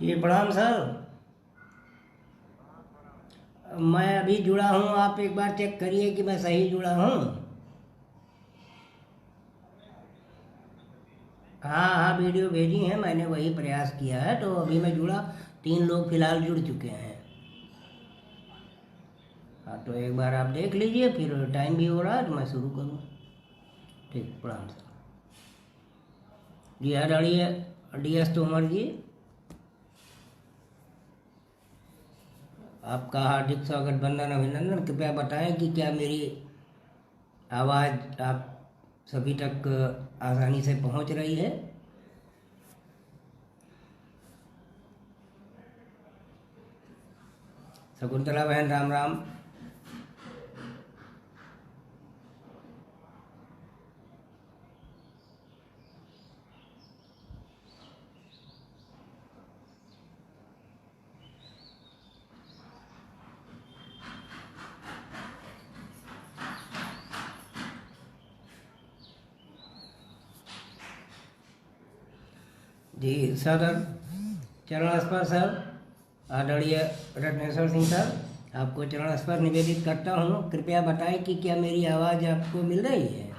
जी प्रणाम सर। मैं अभी जुड़ा हूँ, आप एक बार चेक करिए कि मैं सही जुड़ा हूँ। हाँ हाँ, वीडियो भेजी है मैंने, वही प्रयास किया है। तो अभी मैं जुड़ा, 3 लोग फिलहाल जुड़ चुके हैं। हाँ, तो एक बार आप देख लीजिए, फिर टाइम भी हो रहा है तो मैं शुरू करूँ। ठीक, प्रणाम सर। जी आदरणीय DS तोमर जी, आपका हार्दिक स्वागत, वंदन, अभिनंदन। कृपया बताएं कि क्या मेरी आवाज़ आप सभी तक आसानी से पहुंच रही है। शकुंतला बहन, राम राम। जी सर, चरण स्पर्श सर। आदरणीय रत्नेश्वर सिंह सर, आपको चरण स्पर्श निवेदित करता हूँ। कृपया बताएं कि क्या मेरी आवाज़ आपको मिल रही है।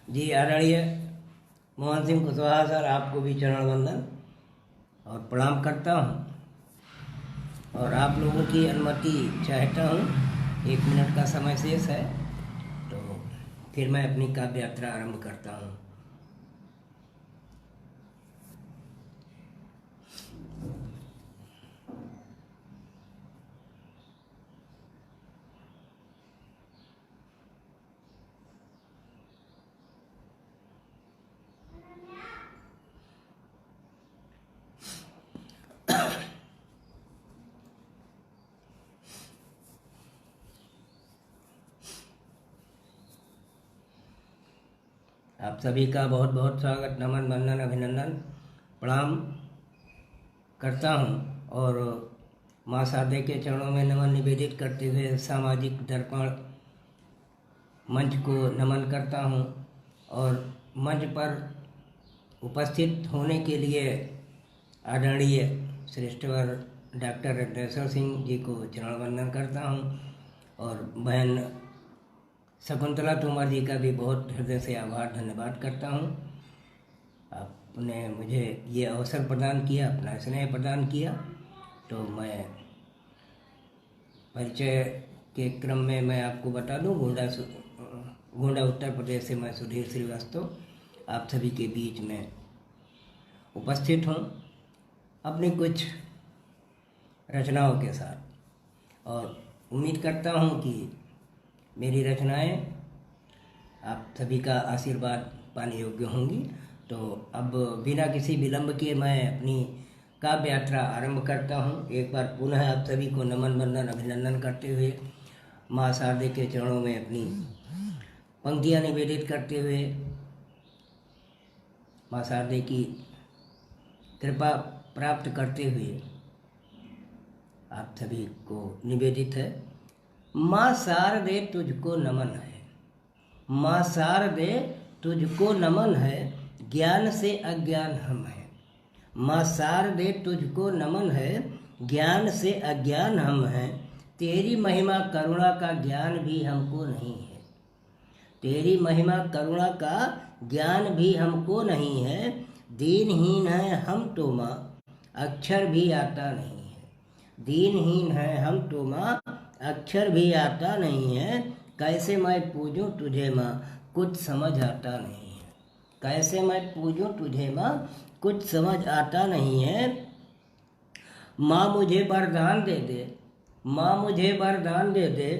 जी आदरणीय मोहन सिंह कुशवाहा सर, आपको भी चरण वंदन और प्रणाम करता हूँ। और आप लोगों की अनुमति चाहता हूँ, 1 मिनट का समय शेष है, तो फिर मैं अपनी काव्य यात्रा आरंभ करता हूँ। आप सभी का बहुत बहुत स्वागत, नमन, वंदन, अभिनंदन, प्रणाम करता हूँ। और माँ शारदे के चरणों में नमन निवेदित करते हुए सामाजिक दर्पण मंच को नमन करता हूँ। और मंच पर उपस्थित होने के लिए आदरणीय श्रेष्ठवर डॉक्टर रत्नेश्वर सिंह जी को चरण वंदन करता हूँ। और बहन शकुंतला तोमर जी का भी बहुत हृदय से आभार, धन्यवाद करता हूँ। आपने मुझे ये अवसर प्रदान किया, अपना स्नेह प्रदान किया। तो मैं परिचय के क्रम में मैं आपको बता दूँ, गोंडा उत्तर प्रदेश से मैं सुधीर श्रीवास्तव आप सभी के बीच में उपस्थित हूँ अपनी कुछ रचनाओं के साथ। और उम्मीद करता हूँ कि मेरी रचनाएं आप सभी का आशीर्वाद पाने योग्य होंगी। तो अब बिना किसी विलंब के मैं अपनी काव्य यात्रा आरंभ करता हूँ। एक बार पुनः आप सभी को नमन, वंदन, अभिनंदन करते हुए माँ शारदे के चरणों में अपनी पंक्तियाँ निवेदित करते हुए माँ शारदे की कृपा प्राप्त करते हुए आप सभी को निवेदित है। माँ शारदे तुझको नमन है, माँ शारदे तुझको नमन है, ज्ञान से अज्ञान हम हैं। माँ शारदे तुझको नमन है, ज्ञान से अज्ञान हम हैं। तेरी महिमा करुणा का ज्ञान भी हमको नहीं है, तेरी महिमा करुणा का ज्ञान भी हमको नहीं है। दीनहीन है हम तो माँ, अक्षर भी आता नहीं है। दीनहीन है हम तो माँ, अक्षर भी आता नहीं है। कैसे मैं पूजूं तुझे माँ, कुछ समझ आता नहीं है। कैसे मैं पूजूं तुझे माँ, कुछ समझ आता नहीं है। माँ मुझे वरदान दे दे, माँ मुझे वरदान दे दे,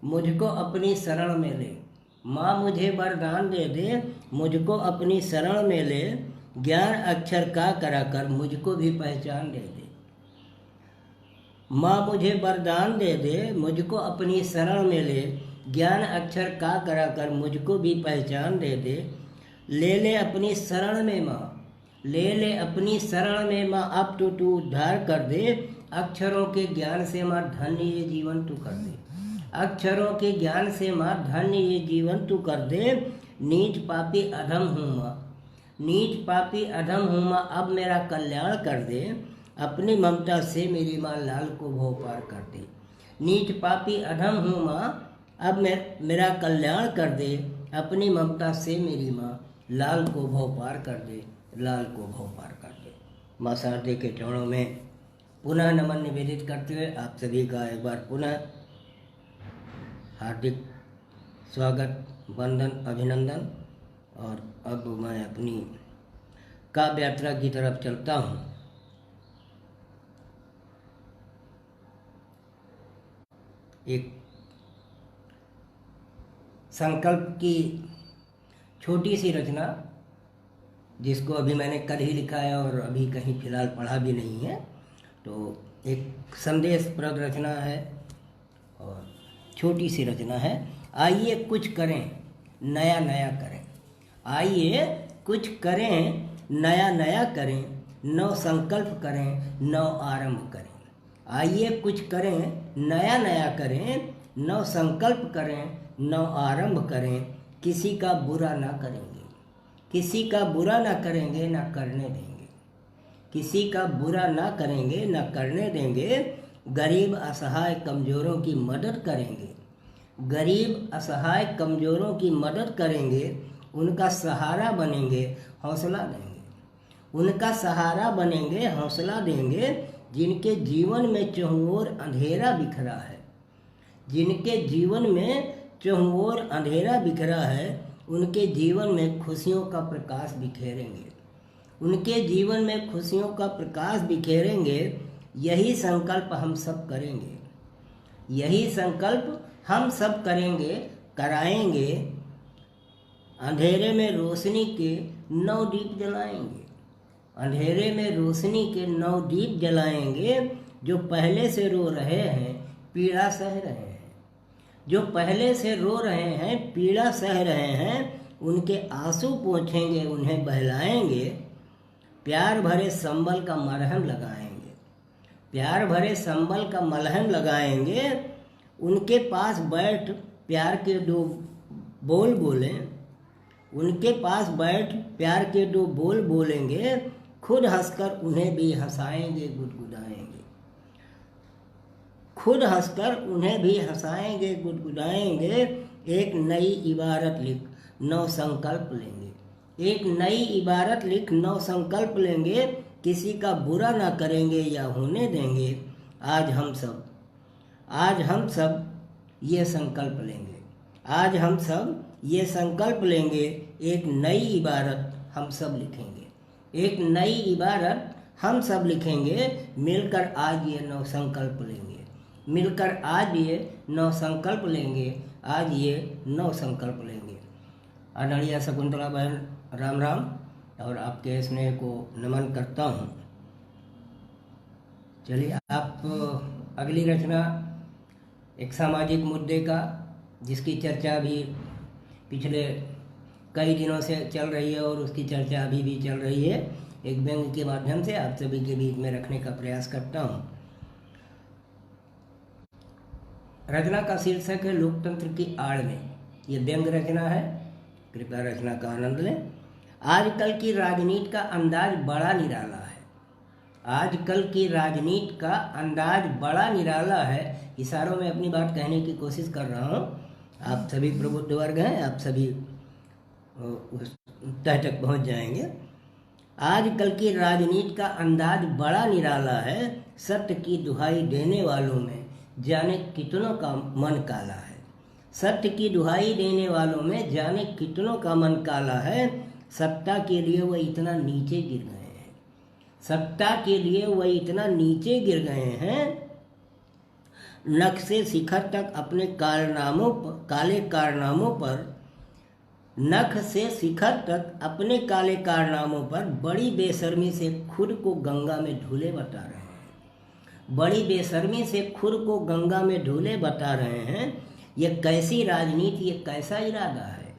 मुझको अपनी शरण में ले। माँ मुझे वरदान दे दे, मुझको अपनी शरण में ले। ज्ञान अक्षर का करा कर मुझको भी पहचान दे दे। माँ मुझे वरदान दे दे, मुझको अपनी शरण में ले। ज्ञान अक्षर का करा कर मुझको भी पहचान दे दे। ले ले अपनी शरण में माँ, ले ले अपनी शरण में माँ, अब तो तू उद्धार कर दे। अक्षरों के ज्ञान से माँ धन्य ये जीवन तू कर दे। अक्षरों के ज्ञान से माँ धन्य ये जीवन तू कर दे। नीच पापी अधम हूँ माँ, नीच पापी अधम हूँ माँ, अब मेरा कल्याण कर दे। अपनी ममता से मेरी माँ लाल को भव पार कर दे। नीच पापी अधम हूँ माँ, अब मेरा कल्याण कर दे। अपनी ममता से मेरी माँ लाल को भव पार कर दे, लाल को भव पार कर दे। माँ शारदे के चरणों में पुनः नमन निवेदित करते हुए आप सभी का एक बार पुनः हार्दिक स्वागत, वंदन, अभिनंदन। और अब मैं अपनी काव्य यात्रा की तरफ चलता हूँ। एक संकल्प की छोटी सी रचना, जिसको अभी मैंने कल ही लिखा है और अभी कहीं फिलहाल पढ़ा भी नहीं है। तो एक संदेशप्रद रचना है और छोटी सी रचना है। आइए कुछ करें, नया नया करें। आइए कुछ करें, नया नया करें। नव संकल्प करें, नव आरंभ करें। आइए कुछ करें, नया नया करें। नव संकल्प करें, नव आरंभ करें। किसी का बुरा ना करेंगे, किसी का बुरा ना करेंगे, ना करने देंगे। किसी का बुरा ना करेंगे, ना करने देंगे। गरीब असहाय कमज़ोरों की मदद करेंगे, गरीब असहाय कमज़ोरों की मदद करेंगे। उनका सहारा बनेंगे, हौसला देंगे। उनका सहारा बनेंगे, हौसला देंगे। जिनके जीवन में चहुओर अंधेरा बिखरा है, जिनके जीवन में चहुओर अंधेरा बिखरा है, उनके जीवन में खुशियों का प्रकाश बिखेरेंगे। उनके जीवन में खुशियों का प्रकाश बिखेरेंगे। यही संकल्प हम सब करेंगे, यही संकल्प हम सब करेंगे, कराएंगे। अंधेरे में रोशनी के 9 दीप जलाएंगे, अंधेरे में रोशनी के 9 दीप जलाएंगे। जो पहले से रो रहे हैं, पीड़ा सह रहे हैं, जो पहले से रो रहे हैं, पीड़ा सह रहे हैं, उनके आंसू पोंछेंगे, उन्हें बहलाएंगे। प्यार भरे संबल का मरहम लगाएंगे, प्यार भरे संबल का मलहम लगाएंगे। उनके पास बैठ प्यार के 2 बोल बोलें, उनके पास बैठ प्यार के 2 बोल बोलेंगे। खुद हंसकर उन्हें भी हंसाएंगे, गुदगुदाएंगे। खुद हंसकर उन्हें भी हंसाएंगे, गुदगुदाएंगे। एक नई इबारत लिख, 9 संकल्प लेंगे। एक नई इबारत लिख, 9 संकल्प लेंगे। किसी का बुरा ना करेंगे या होने देंगे। आज हम सब ये संकल्प लेंगे, आज हम सब ये संकल्प लेंगे। एक नई इबारत हम सब लिखेंगे, एक नई इबारत हम सब लिखेंगे। मिलकर आज ये 9 संकल्प लेंगे, मिलकर आज ये 9 संकल्प लेंगे, आज ये 9 संकल्प लेंगे। आदरणीय शकुंतला बहन, राम राम और आपके स्नेह को नमन करता हूँ। चलिए, आप अगली रचना एक सामाजिक मुद्दे का, जिसकी चर्चा भी पिछले कई दिनों से चल रही है और उसकी चर्चा अभी भी चल रही है, एक व्यंग के माध्यम से आप सभी के बीच में रखने का प्रयास करता हूँ। रचना का शीर्षक है लोकतंत्र की आड़ में। ये व्यंग रचना है, कृपया रचना का आनंद लें। आजकल की राजनीति का अंदाज बड़ा निराला है, आजकल की राजनीति का अंदाज बड़ा निराला है। इशारों में अपनी बात कहने की कोशिश कर रहा हूँ। आप सभी प्रबुद्ध वर्ग हैं, आप सभी उस तह तक पहुँच जाएंगे। आजकल की राजनीति का अंदाज बड़ा निराला है। सत्य की दुहाई देने वालों में जाने कितनों का मन काला है। सत्य की दुहाई देने वालों में जाने कितनों का मन काला है। सत्ता के लिए वह इतना नीचे गिर गए हैं, सत्ता के लिए वह इतना नीचे गिर गए हैं। नख से शिखर तक अपने कारनामों पर, काले कारनामों पर, नख से शिखर तक अपने काले कारनामों पर बड़ी बेशर्मी से खुद को गंगा में धुले बता रहे हैं। बड़ी बेशर्मी से खुद को गंगा में धुले बता रहे हैं। ये कैसी राजनीति, ये कैसा इरादा है,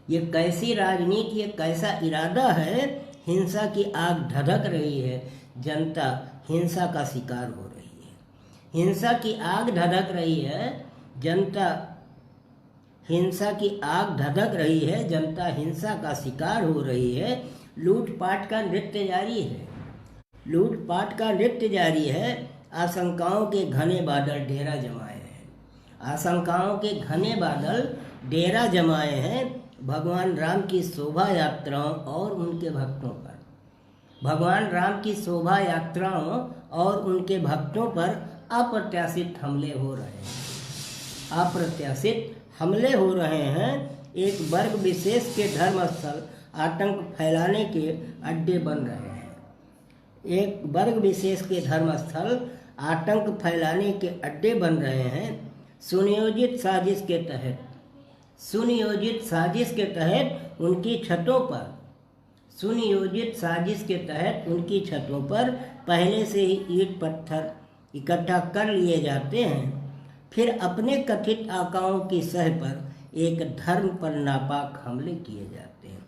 ये कैसी राजनीति, ये कैसा इरादा है। हिंसा की आग धधक रही है, जनता हिंसा का शिकार हो रही है। हिंसा की आग धधक रही है, जनता हिंसा की आग धधक रही है, जनता हिंसा का शिकार हो रही है। लूटपाट का नृत्य जारी है, लूटपाट का नृत्य जारी है। आशंकाओं के घने बादल डेरा जमाए हैं, आशंकाओं के घने बादल डेरा जमाए हैं। भगवान राम की शोभा यात्राओं और उनके भक्तों पर, भगवान राम की शोभा यात्राओं और उनके भक्तों पर अप्रत्याशित हमले हो रहे हैं, अप्रत्याशित हमले हो रहे हैं। एक वर्ग विशेष के धर्मस्थल आतंक फैलाने के अड्डे बन रहे हैं, एक वर्ग विशेष के धर्मस्थल आतंक फैलाने के अड्डे बन रहे हैं। सुनियोजित साजिश के तहत, सुनियोजित साजिश के तहत उनकी छतों पर, सुनियोजित साजिश के तहत उनकी छतों पर पहले से ही ईंट पत्थर इकट्ठा कर लिए जाते हैं। फिर अपने कथित आकाओं की सह पर एक धर्म पर नापाक हमले किए जाते हैं,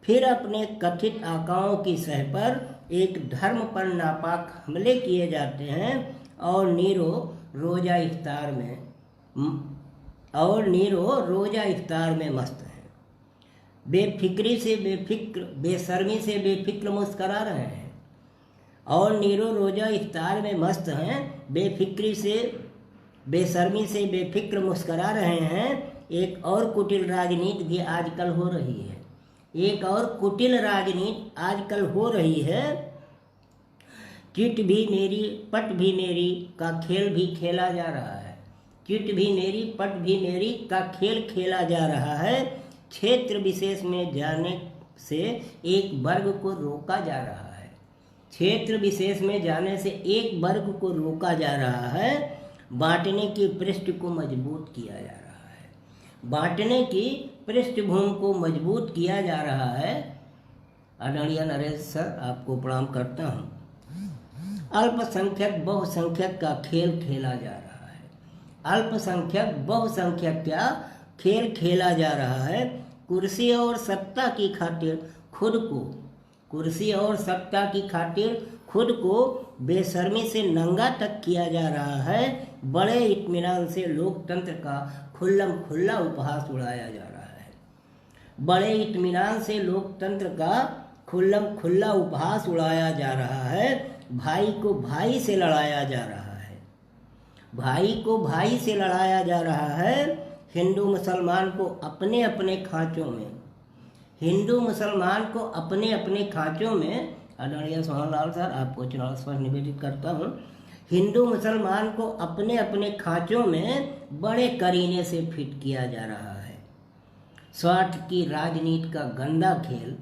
फिर अपने कथित आकाओं की सह पर एक धर्म पर नापाक हमले किए जाते हैं। और नीरो रोजा इफ्तार में मस्त है, बेफिक्री से बेफिक्र, बेशर्मी से बेफिक्र मुस्करा रहे हैं। और नीरो रोजा इफ्तार में मस्त हैं, बेफिक्री से बेशर्मी से बेफिक्र मुस्करा रहे हैं। एक और कुटिल राजनीति भी आजकल हो रही है, एक और कुटिल राजनीति आजकल हो रही है। चिट भी मेरी पट भी मेरी का खेल भी खेला जा रहा है, चिट भी मेरी पट भी मेरी का खेल खेला जा रहा है। क्षेत्र विशेष में जाने से एक वर्ग को रोका जा रहा है, क्षेत्र विशेष में जाने से एक वर्ग को रोका जा रहा है। बांटने की पृष्ठ को मजबूत किया जा रहा है, बांटने की पृष्ठभूमि को मजबूत किया जा रहा है। आदरणीय नरेश सर, आपको प्रणाम करता हूँ। अल्पसंख्यक बहुसंख्यक का खेल खेला जा रहा है, अल्पसंख्यक बहुसंख्यक का खेल खेला जा रहा है। कुर्सी और सत्ता की खातिर खुद को, कुर्सी और सत्ता की खातिर खुद को बेशर्मी से नंगा तक किया जा रहा है। बड़े इत्मीनान से लोकतंत्र का खुल्लम खुल्ला उपहास उड़ाया जा रहा है, बड़े इत्मीनान से लोकतंत्र का खुल्लम खुल्ला उपहास उड़ाया जा रहा है। भाई को भाई से लड़ाया जा रहा है, भाई को भाई से लड़ाया जा रहा है। हिंदू मुसलमान को अपने अपने खांचों में, हिंदू मुसलमान को अपने अपने खांचों में, आदरणीय सोहनलाल सर आपको चुनाव स्पष्ट निवेदित करता हूँ, हिंदू मुसलमान को अपने अपने खांचों में बड़े करीने से फिट किया जा रहा है। स्वार्थ की राजनीति का गंदा खेल,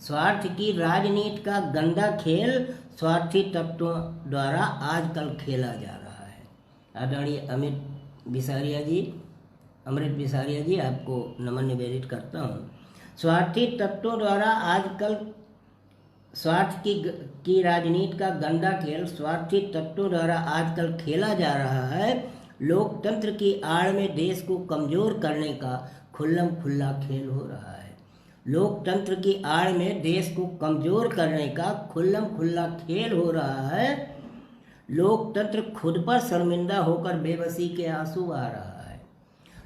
स्वार्थ की राजनीति का गंदा खेल स्वार्थी तत्वों द्वारा आजकल खेला जा रहा है। आदरणीय अमृत बिसारिया जी आपको नमन निवेदित करता हूँ। स्वार्थी तत्वों द्वारा आजकल स्वार्थ की राजनीति का गंदा खेल स्वार्थी तत्वों द्वारा आजकल खेला जा रहा है। लोकतंत्र की आड़ में देश को कमजोर करने का खुल्लम खुल्ला खेल हो रहा है, लोकतंत्र की आड़ में देश को कमजोर करने का खुल्लम खुल्ला खेल हो रहा है। लोकतंत्र खुद पर शर्मिंदा होकर बेबसी के आंसू बहा रहा है,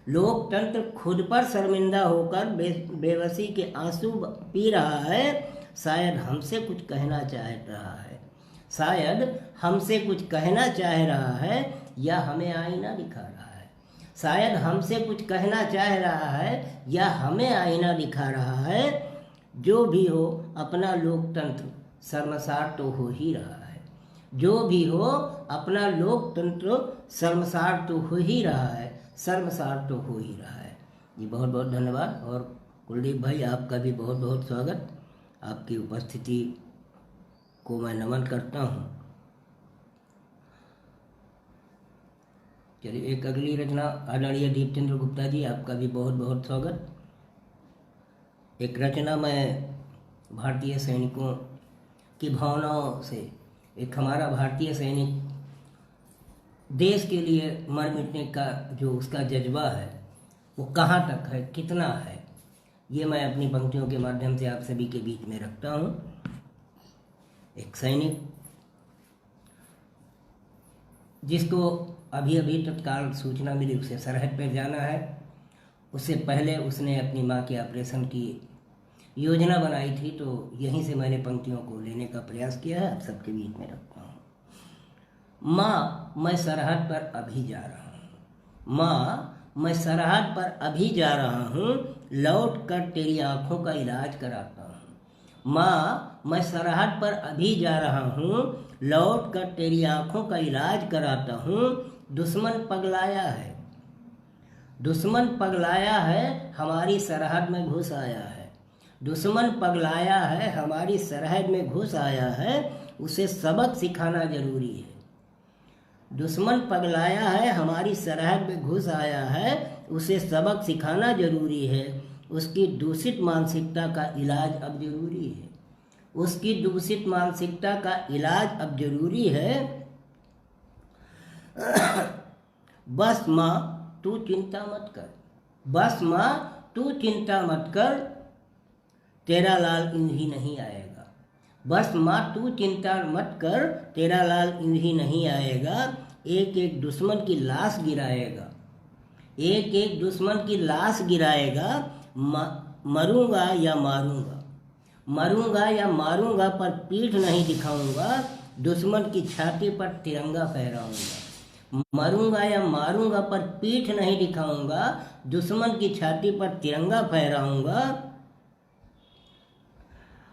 लोकतंत्र खुद पर शर्मिंदा होकर बेबसी के आंसू पी रहा है। शायद हमसे कुछ कहना चाह रहा है, शायद हमसे कुछ कहना चाह रहा है या हमें आईना दिखा रहा है, शायद हमसे कुछ कहना चाह रहा है या हमें आईना दिखा रहा है। जो भी हो अपना लोकतंत्र शर्मसार तो हो ही रहा है, जो भी हो अपना लोकतंत्र शर्मसार तो हो ही रहा है, शर्मसार तो हो ही रहा है। जी बहुत बहुत धन्यवाद। और कुलदीप भाई आपका भी बहुत बहुत स्वागत, आपकी उपस्थिति को मैं नमन करता हूँ। चलिए एक अगली रचना आदरणीय दीपचंद्र गुप्ता जी आपका भी बहुत बहुत स्वागत। एक रचना मैं भारतीय सैनिकों की भावनाओं से, एक हमारा भारतीय सैनिक देश के लिए मर मिटने का जो उसका जज्बा है वो कहाँ तक है, कितना है, ये मैं अपनी पंक्तियों के माध्यम से आप सभी के बीच में रखता हूँ। एक सैनिक जिसको अभी अभी तत्काल सूचना मिली उसे सरहद पर जाना है, उससे पहले उसने अपनी माँ के ऑपरेशन की योजना बनाई थी, तो यहीं से मैंने पंक्तियों को लेने का प्रयास किया है, आप सबके बीच में रखता हूँ। माँ मैं सरहद पर अभी जा रहा हूँ, माँ मैं सरहद पर अभी जा रहा हूँ, लौट कर तेरी आँखों का इलाज कराता हूँ। माँ मैं सरहद पर अभी जा रहा हूँ, लौट कर तेरी आँखों का इलाज कराता हूँ। दुश्मन पगलाया है, दुश्मन पगलाया है, हमारी सरहद में घुस आया है। दुश्मन पगलाया है, हमारी सरहद में घुस आया है, उसे सबक सिखाना जरूरी है। दुश्मन पगलाया है, हमारी सरहद में घुस आया है, उसे सबक सिखाना जरूरी है। उसकी दूषित मानसिकता का इलाज अब जरूरी है, उसकी दूषित मानसिकता का इलाज अब जरूरी है। बस माँ तू चिंता मत कर, बस माँ तू चिंता मत कर, तेरा लाल इन्हीं नहीं आएगा। बस माँ तू चिंता मत कर, तेरा लाल इन्हीं नहीं आएगा। एक एक दुश्मन की लाश गिराएगा, एक एक दुश्मन की लाश गिराएगा। मरूंगा या मारूंगा, मरूंगा या मारूंगा, पर पीठ नहीं दिखाऊंगा, दुश्मन की छाती पर तिरंगा फहराऊंगा। मरूंगा या मारूंगा, पर पीठ नहीं दिखाऊंगा, दुश्मन की छाती पर तिरंगा फहराऊंगा।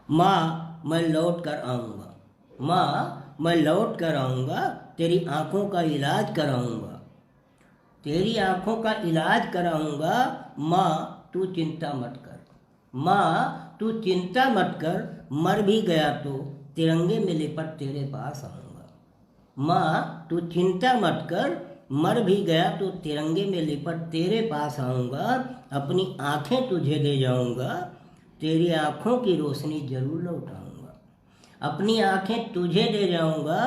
माँ मैं लौट कर आऊँगा, माँ मैं लौट कर आऊँगा, तेरी आँखों का इलाज कराऊँगा, तेरी आँखों का इलाज कराऊँगा। माँ तू चिंता मत कर, माँ तू चिंता मत कर, मर भी गया तो तिरंगे में लिपट तेरे पास आऊँगा। माँ तू चिंता मत कर, मर भी गया तो तिरंगे में लिपट तेरे पास आऊँगा। अपनी आँखें तुझे दे जाऊँगा, तेरी आँखों की रोशनी जरूर लौटाऊँगा। अपनी आँखें तुझे दे जाऊँगा,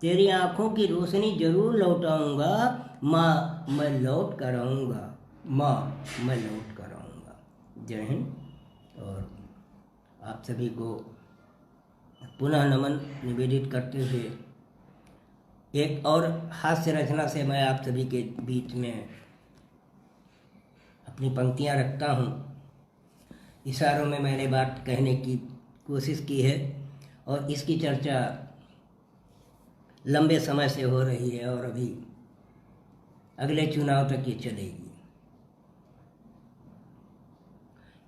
तेरी आँखों की रोशनी जरूर लौटाऊँगा। माँ मैं लौट कर आऊँगा, माँ मैं लौट कर आऊँगा। जय हिंद। और आप सभी को पुनः नमन निवेदित करते हुए एक और हास्य रचना से मैं आप सभी के बीच में अपनी पंक्तियाँ रखता हूँ। इशारों में मैंने बात कहने की कोशिश की है और इसकी चर्चा लंबे समय से हो रही है और अभी अगले चुनाव तक ये चलेगी।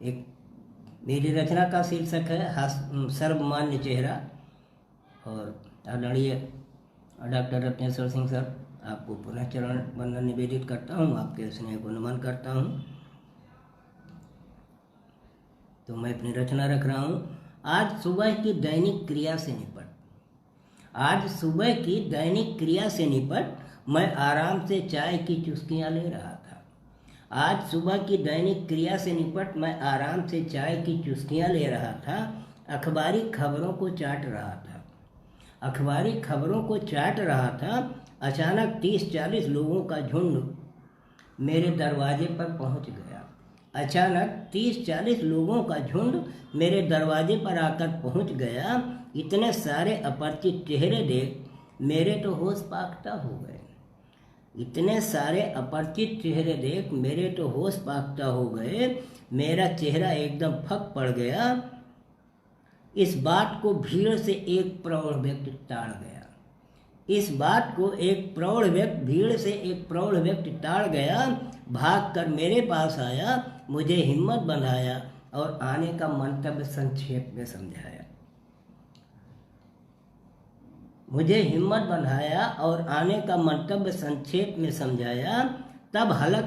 एक मेरी रचना का शीर्षक है सर्वमान्य चेहरा, और आदरणीय डॉक्टर रत्नेश्वर सिंह सर, आपको पुनः चरण वंदन निवेदित करता हूँ, आपके स्नेह को नमन करता हूँ। तो मैं अपनी रचना रख रहा हूँ। आज सुबह की दैनिक क्रिया से निपट, आज सुबह की दैनिक क्रिया से निपट, मैं आराम से चाय की चुस्कियाँ ले रहा था। आज सुबह की दैनिक क्रिया से निपट, मैं आराम से चाय की चुस्कियाँ ले रहा था। अखबारी खबरों को चाट रहा था, अखबारी खबरों को चाट रहा था। अचानक 30-40 लोगों का झुंड मेरे दरवाजे पर पहुंच गया। अचानक 30-40 लोगों का झुंड मेरे दरवाजे पर आकर पहुंच गया। इतने सारे अपरिचित चेहरे देख मेरे तो होश पाख्ता हो गए, इतने सारे अपरिचित चेहरे देख मेरे तो होश पाख्ता हो गए। मेरा चेहरा एकदम फक पड़ गया। इस बात को भीड़ से एक प्रौढ़ व्यक्ति टाल गया, इस बात को एक प्रौढ़ व्यक्ति भीड़ से एक प्रौढ़ व्यक्ति टाल गया। भागकर मेरे पास आया, मुझे हिम्मत बंधाया और आने का मंतव्य संक्षेप में समझाया, मुझे हिम्मत बंधाया और आने का मंतव्य संक्षेप में समझाया। तब हलक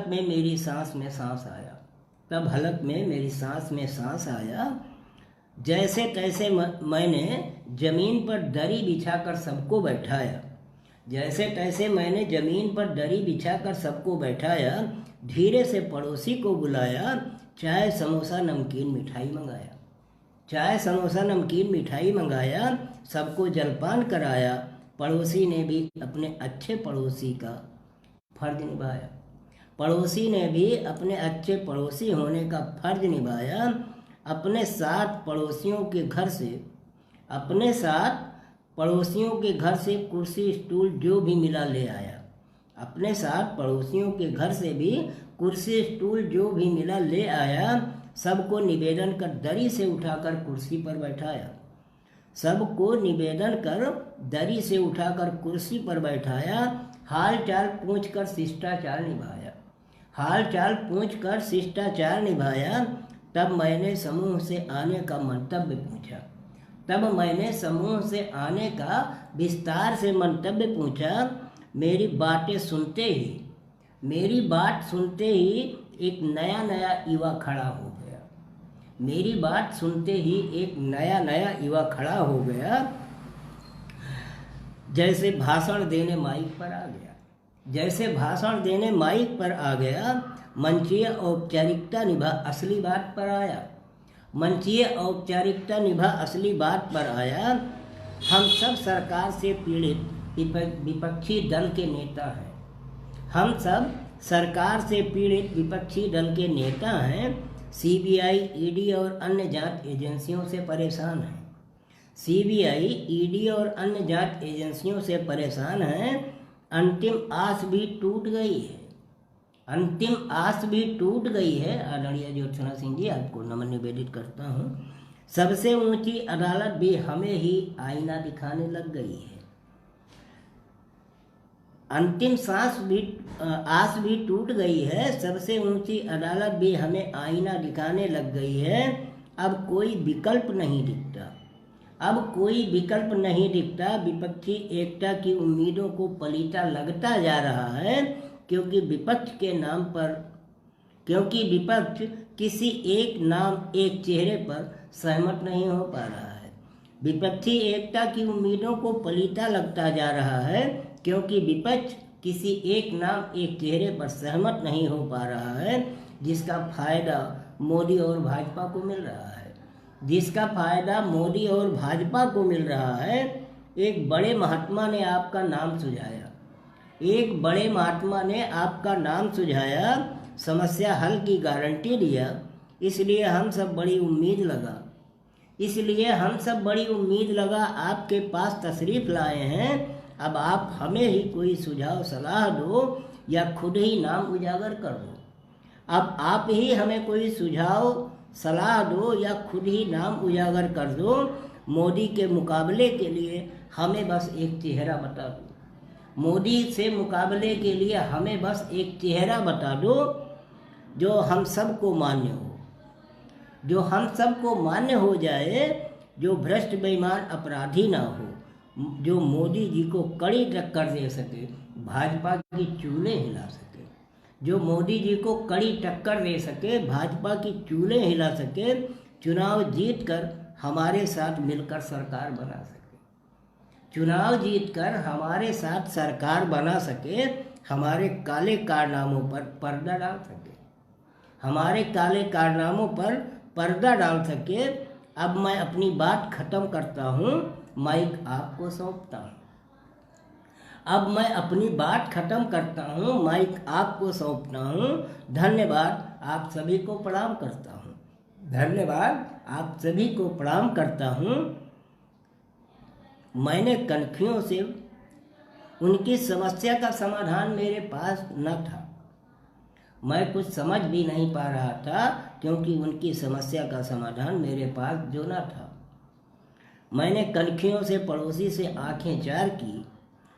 में मेरी सांस में सांस आया, तब हलक में मेरी सांस में सांस आया। जैसे तैसे मैंने जमीन पर दरी बिछाकर सबको बैठाया, जैसे तैसे मैंने जमीन पर दरी बिछाकर सबको बैठाया। धीरे से पड़ोसी को बुलाया, चाय समोसा नमकीन मिठाई मंगाया, चाय समोसा नमकीन मिठाई मंगाया। सबको जलपान कराया। पड़ोसी ने भी अपने अच्छे पड़ोसी का फर्ज निभाया, पड़ोसी ने भी अपने अच्छे पड़ोसी होने का फर्ज निभाया। अपने साथ पड़ोसियों के घर से कुर्सी स्टूल जो भी मिला ले आया। अपने साथ पड़ोसियों के घर से भी कुर्सी स्टूल जो भी मिला ले आया। सबको निवेदन कर दरी से उठाकर कुर्सी पर बैठाया। सबको निवेदन कर दरी से उठाकर कुर्सी पर बैठाया। हाल चाल पूछकर शिष्टाचार निभाया। हाल चाल पूछकर शिष्टाचार निभाया। तब मैंने समूह से आने का मंतव्य पूछा। तब मैंने समूह से आने का विस्तार से मंतव्य पूछा। मेरी बात सुनते ही एक नया युवा खड़ा हो गया। मेरी बात सुनते ही एक नया युवा खड़ा हो गया। जैसे भाषण देने माइक पर आ गया। मंचीय औपचारिकता निभा असली बात पर आया। हम सब सरकार से पीड़ित विपक्षी दल के नेता हैं। सीबीआई, ईडी और अन्य जांच एजेंसियों से परेशान हैं। अंतिम आस भी टूट गई है। आदरणीय ज्योत्सना सिंह जी, आपको नमन निवेदित करता हूँ। सबसे ऊंची अदालत भी हमें ही आईना दिखाने लग गई है। अंतिम आस भी टूट गई है। सबसे ऊंची अदालत भी हमें आईना दिखाने लग गई है। अब कोई विकल्प नहीं दिखता। विपक्षी एकता की उम्मीदों को पलीता लगता जा रहा है। क्योंकि विपक्ष किसी एक नाम एक चेहरे पर सहमत नहीं हो पा रहा है। विपक्षी एकता की उम्मीदों को पलीता लगता जा रहा है। क्योंकि विपक्ष किसी एक नाम एक चेहरे पर सहमत नहीं हो पा रहा है। जिसका फायदा मोदी और भाजपा को मिल रहा है। एक बड़े महात्मा ने आपका नाम सुझाया। समस्या हल की गारंटी दिया। इसलिए हम सब बड़ी उम्मीद लगा आपके पास तशरीफ लाए हैं। अब आप हमें ही कोई सुझाव सलाह दो या खुद ही नाम उजागर कर दो। अब आप ही हमें कोई सुझाव सलाह दो या खुद ही नाम उजागर कर दो। मोदी के मुकाबले के लिए हमें बस एक चेहरा बता दो। मोदी से मुकाबले के लिए हमें बस एक चेहरा बता दो जो हम सबको मान्य हो जाए, जो भ्रष्ट बेईमान अपराधी ना हो, जो मोदी जी को कड़ी टक्कर दे सके, भाजपा की चूल्हे हिला सके, जो मोदी जी को कड़ी टक्कर दे सके, भाजपा की चूल्हे हिला सके, चुनाव जीतकर हमारे साथ मिलकर सरकार बना सके, चुनाव जीतकर हमारे साथ सरकार बना सके, हमारे काले कारनामों पर पर्दा डाल सके, हमारे काले कारनामों पर पर्दा डाल सके। अब मैं अपनी बात खत्म करता हूँ, माइक आपको सौंपता हूँ। अब मैं अपनी बात खत्म करता हूँ, माइक आपको सौंपता हूँ। धन्यवाद, आप सभी को प्रणाम करता हूँ। धन्यवाद, आप सभी को प्रणाम करता हूँ। मैंने कनखियों से उनकी समस्या का समाधान मेरे पास न था। मैं कुछ समझ भी नहीं पा रहा था क्योंकि उनकी समस्या का समाधान मेरे पास जो न था। मैंने कनखियों से पड़ोसी से आंखें चार की।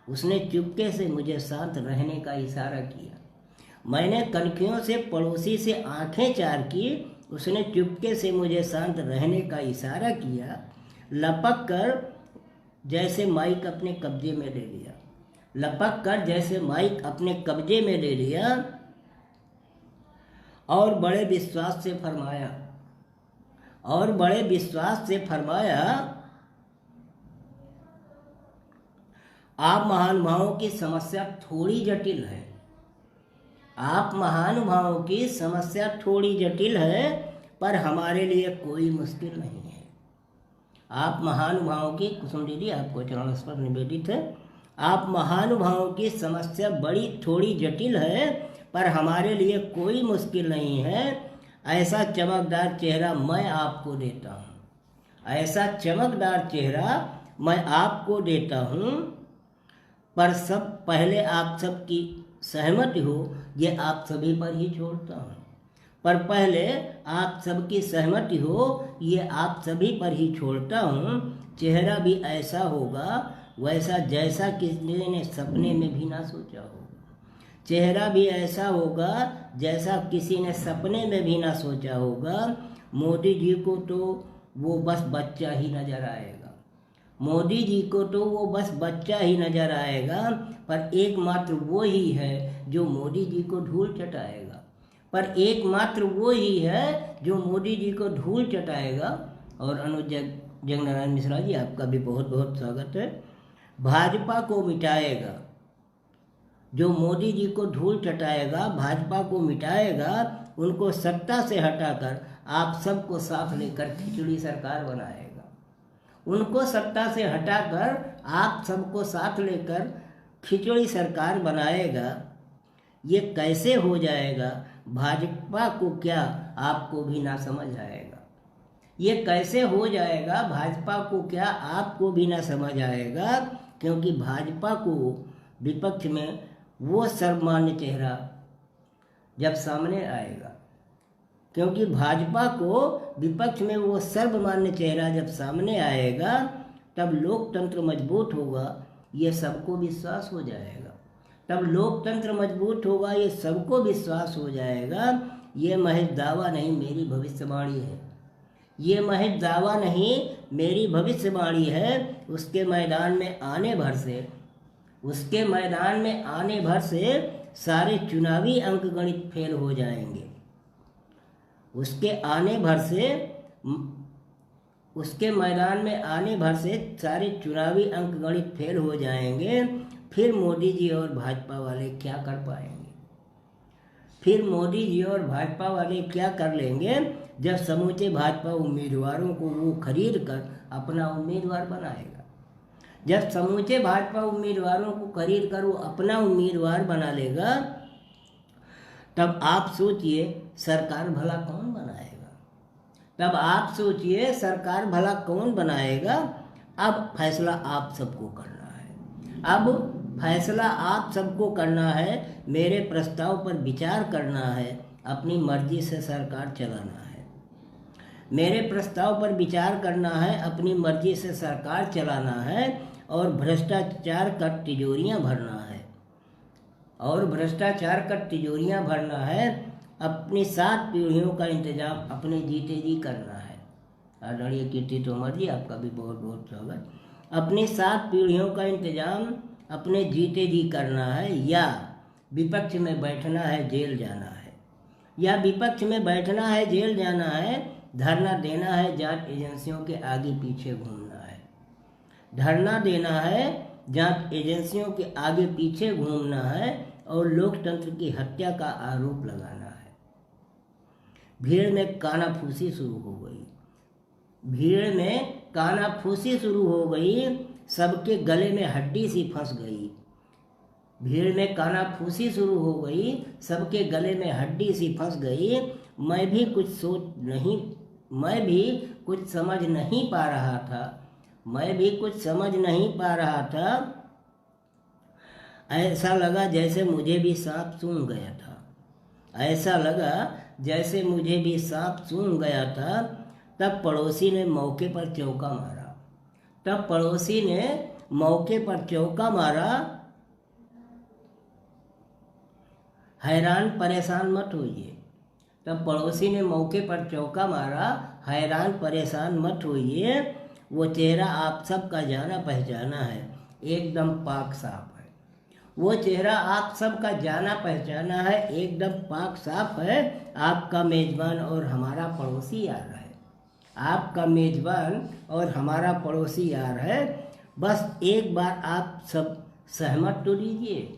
उसने चुपके से मुझे शांत रहने का इशारा किया। मैंने कनखियों से पड़ोसी से आंखें चार की। उसने चुपके से मुझे शांत रहने का इशारा किया। लपक कर जैसे माइक अपने कब्जे में ले लिया। लपक कर जैसे माइक अपने कब्जे में ले लिया और बड़े विश्वास से फरमाया, आप महानुभावों की समस्या थोड़ी जटिल है। आप महानुभावों की समस्या थोड़ी जटिल है, पर हमारे लिए कोई मुश्किल नहीं है। आप महानुभावों की, कुसुम दीदी आपको चरण स्पर्श निवेदित है। आप महानुभावों की समस्या थोड़ी जटिल है, पर हमारे लिए कोई मुश्किल नहीं है। ऐसा चमकदार चेहरा मैं आपको देता हूँ, ऐसा चमकदार चेहरा मैं आपको देता हूँ, पर सब पहले आप सबकी सहमति हो, ये आप सभी पर ही छोड़ता हूँ। पर पहले आप सबकी सहमति हो, ये आप सभी पर ही छोड़ता हूँ। चेहरा भी ऐसा होगा वैसा जैसा किसी ने सपने में भी ना सोचा होगा। चेहरा भी ऐसा होगा जैसा किसी ने सपने में भी ना सोचा होगा। मोदी जी को तो वो बस बच्चा ही नजर आएगा, मोदी जी को तो वो बस बच्चा ही नजर आएगा, पर एकमात्र वो ही है जो मोदी जी को धूल चटाएगा, पर एकमात्र वो ही है जो मोदी जी को धूल चटाएगा। और अनुज जगनारायण मिश्रा जी, आपका भी बहुत बहुत स्वागत है। भाजपा को मिटाएगा, जो मोदी जी को धूल चटाएगा, भाजपा को मिटाएगा, उनको सत्ता से हटाकर आप सबको साथ लेकर खिचड़ी सरकार बनाएगा। उनको सत्ता से हटाकर आप सबको साथ लेकर खिचड़ी सरकार बनाएगा। ये कैसे हो जाएगा, भाजपा को क्या आपको भी ना समझ आएगा। ये कैसे हो जाएगा, भाजपा को क्या आपको भी ना समझ आएगा। क्योंकि भाजपा को विपक्ष में वो सर्वमान्य चेहरा जब सामने आएगा, क्योंकि भाजपा को विपक्ष में वो सर्वमान्य चेहरा जब सामने आएगा, तब लोकतंत्र मजबूत होगा, ये सबको विश्वास हो जाएगा। तब लोकतंत्र मजबूत होगा, ये सबको विश्वास हो जाएगा। ये महज दावा नहीं, मेरी भविष्यवाणी है। ये महज दावा नहीं, मेरी भविष्यवाणी है। उसके मैदान में आने भर से, उसके मैदान में आने भर से सारे चुनावी अंकगणित फेल हो जाएंगे। उसके आने भर से, उसके मैदान में आने भर से सारे चुनावी अंकगणित फेल हो जाएंगे। फिर मोदी जी और भाजपा वाले क्या कर पाएंगे? फिर मोदी जी और भाजपा वाले क्या कर लेंगे, जब समूचे भाजपा उम्मीदवारों को वो खरीद कर अपना उम्मीदवार बनाएगा। जब समूचे भाजपा उम्मीदवारों को खरीद कर वो अपना उम्मीदवार बना लेगा, तब आप सोचिए सरकार भला कौन बनाएगा। तब आप सोचिए सरकार भला कौन बनाएगा। अब फैसला आप सबको करना है। अब फैसला आप सबको करना है। मेरे प्रस्ताव पर विचार करना है, अपनी मर्जी से सरकार चलाना है। मेरे प्रस्ताव पर विचार करना है, अपनी मर्जी से सरकार चलाना है, और भ्रष्टाचार का तिजोरियां भरना है, और भ्रष्टाचार का तिजोरियां भरना है। अपनी 7 पीढ़ियों का इंतजाम अपने जीते जी करना है। आदरणीय कीर्ति तोमर जी, आपका भी बहुत बहुत स्वागत। अपनी 7 पीढ़ियों का इंतजाम अपने जीते जी करना है, या विपक्ष में बैठना है, जेल जाना है। या विपक्ष में बैठना है, जेल जाना है, धरना देना है, जांच एजेंसियों के आगे पीछे घूमना है। धरना देना है, जांच एजेंसियों के आगे पीछे घूमना है, और लोकतंत्र की हत्या का आरोप लगाना है। भीड़ में कानाफूसी शुरू हो गई। भीड़ में कानाफूसी शुरू हो गई, सबके गले में हड्डी सी फंस गई। भीड़ में कानाफूसी शुरू हो गई, सबके गले में हड्डी सी फंस गई। मैं भी कुछ समझ नहीं पा रहा था। मैं भी कुछ समझ नहीं पा रहा था। ऐसा लगा जैसे मुझे भी सांप सूंघ गया था। ऐसा लगा जैसे मुझे भी सांप सूंघ गया था। तब पड़ोसी ने मौके पर चौका मारा। तब पड़ोसी ने मौके पर चौका मारा। हैरान परेशान मत होइए। तब पड़ोसी ने मौके पर चौका मारा। हैरान परेशान मत होइए। वो चेहरा आप सबका जाना पहचाना है, एकदम पाक साफ है। वो चेहरा आप सबका जाना पहचाना है, एकदम पाक साफ है। आपका मेजबान और हमारा पड़ोसी यार है। आपका मेजबान और हमारा पड़ोसी यार है। बस एक बार आप सब सहमत तो दीजिए।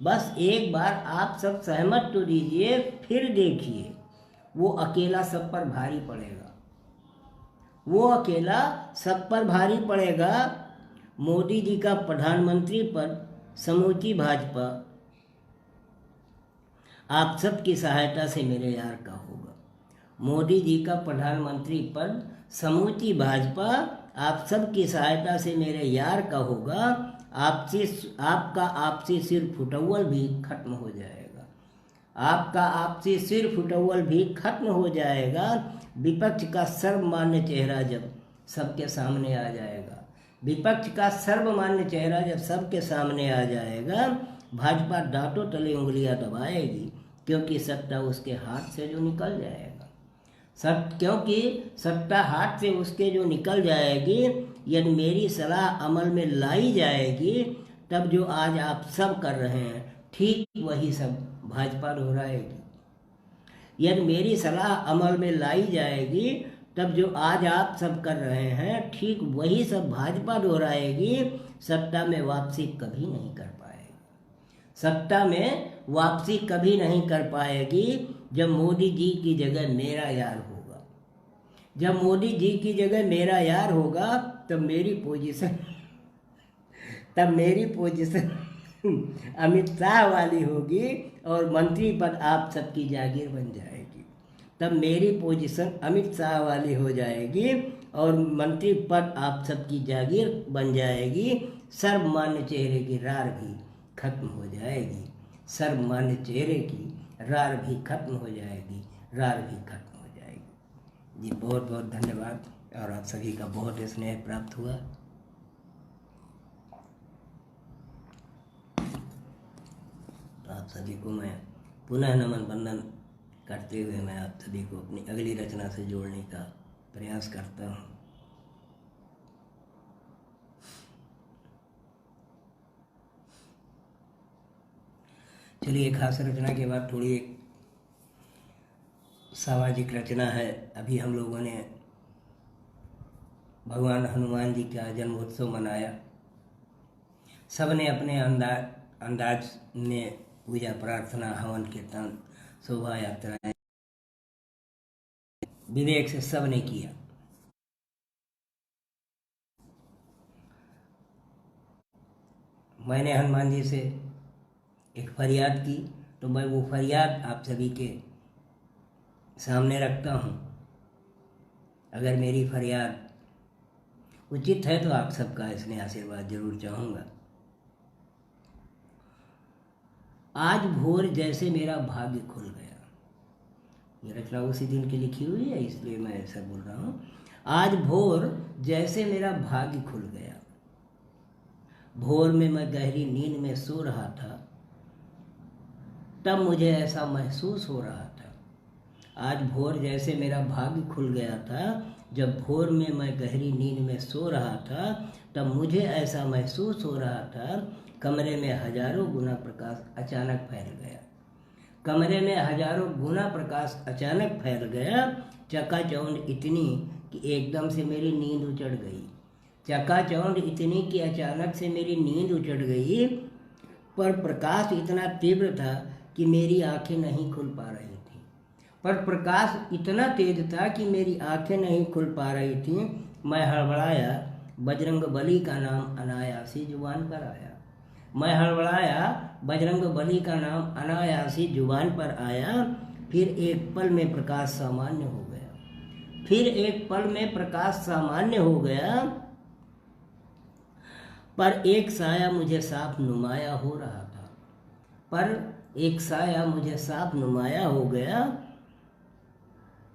बस एक बार आप सब सहमत तो दीजिए, फिर देखिए वो अकेला सब पर भारी पड़ेगा। वो अकेला सब पर भारी पड़ेगा। मोदी जी का प्रधानमंत्री पद समूची भाजपा, आप सबकी सहायता से मेरे यार का होगा। मोदी जी का प्रधानमंत्री पद समूची भाजपा आप सबकी सहायता से मेरे यार का होगा। आपका आपसी सिर फुटौल भी खत्म हो जाएगा। आपका आपसी सिर फुटौल भी खत्म हो जाएगा। विपक्ष का सर्वमान्य चेहरा जब सबके सामने आ जाएगा, विपक्ष का सर्वमान्य चेहरा जब सबके सामने आ जाएगा, भाजपा दांतों तले उंगलियां दबाएगी, क्योंकि सत्ता उसके हाथ से जो निकल जाएगा। क्योंकि सत्ता हाथ से उसके जो निकल जाएगी, यदि मेरी सलाह अमल में लाई जाएगी, तब जो आज आप सब कर रहे हैं ठीक वही सब भाजपा दोहराएगी। यदि मेरी सलाह अमल में लाई जाएगी, तब जो आज आप सब कर रहे हैं ठीक वही सब भाजपा दोहराएगी। सत्ता में वापसी कभी नहीं कर पाएगी। सत्ता में वापसी कभी नहीं कर पाएगी। जब मोदी जी की जगह मेरा यार होगा, जब मोदी जी की जगह मेरा यार होगा, तब मेरी पोजीशन अमित शाह वाली होगी और मंत्री पद आप सबकी जागीर बन जाएगी। तब मेरी पोजीशन अमित शाह वाली हो जाएगी और मंत्री पद आप सबकी जागीर बन जाएगी। सर्वमान्य चेहरे की रार भी खत्म हो जाएगी। सर्वमान्य चेहरे की रार भी खत्म हो जाएगी। रार भी खत्म हो जाएगी। जी बहुत बहुत धन्यवाद और आप सभी का बहुत स्नेह प्राप्त हुआ। तो आप सभी को मैं पुनः नमन वंदन करते हुए मैं आप सभी को अपनी अगली रचना से जोड़ने का प्रयास करता हूँ। चलिए, खास रचना के बाद थोड़ी एक सामाजिक रचना है। अभी हम लोगों ने भगवान हनुमान जी का जन्मोत्सव मनाया। सब ने अपने अंदाज में पूजा प्रार्थना, हवन कीर्तन, शोभा यात्राएं विवेक से सब ने किया। मैंने हनुमान जी से एक फरियाद की, तो मैं वो फरियाद आप सभी के सामने रखता हूँ। अगर मेरी फरियाद उचित है तो आप सबका इसमें आशीर्वाद जरूर चाहूँगा। आज भोर जैसे मेरा भाग्य खुल गया। ये रचना उसी दिन की लिखी हुई है, इसलिए मैं ऐसा बोल रहा हूँ। आज भोर जैसे मेरा भाग्य खुल गया। भोर में मैं गहरी नींद में सो रहा था, तब मुझे ऐसा महसूस हो रहा था। आज भोर जैसे मेरा भाग्य खुल गया था। जब भोर में मैं गहरी नींद में सो रहा था, तब मुझे ऐसा महसूस हो रहा था, कमरे में हजारों गुना प्रकाश अचानक फैल गया। कमरे में हजारों गुना प्रकाश अचानक फैल गया। चकाचौंध इतनी कि एकदम से मेरी नींद उचट गई। चकाचौंध इतनी कि अचानक से मेरी नींद उचट गई। पर प्रकाश इतना तीव्र था कि मेरी आंखें नहीं खुल पा रही थी। पर प्रकाश इतना तेज था कि मेरी आंखें नहीं खुल पा रही थी। मैं हड़बड़ाया, बजरंग बली का नाम अनायासी जुबान पर आया। मैं हड़बड़ाया, बजरंग बली का नाम अनायासी जुबान पर आया। फिर एक पल में प्रकाश सामान्य हो गया। फिर एक पल में प्रकाश सामान्य हो गया। पर एक साया मुझे साफ नुमाया हो रहा था। पर एक साया मुझे साफ नुमाया हो गया।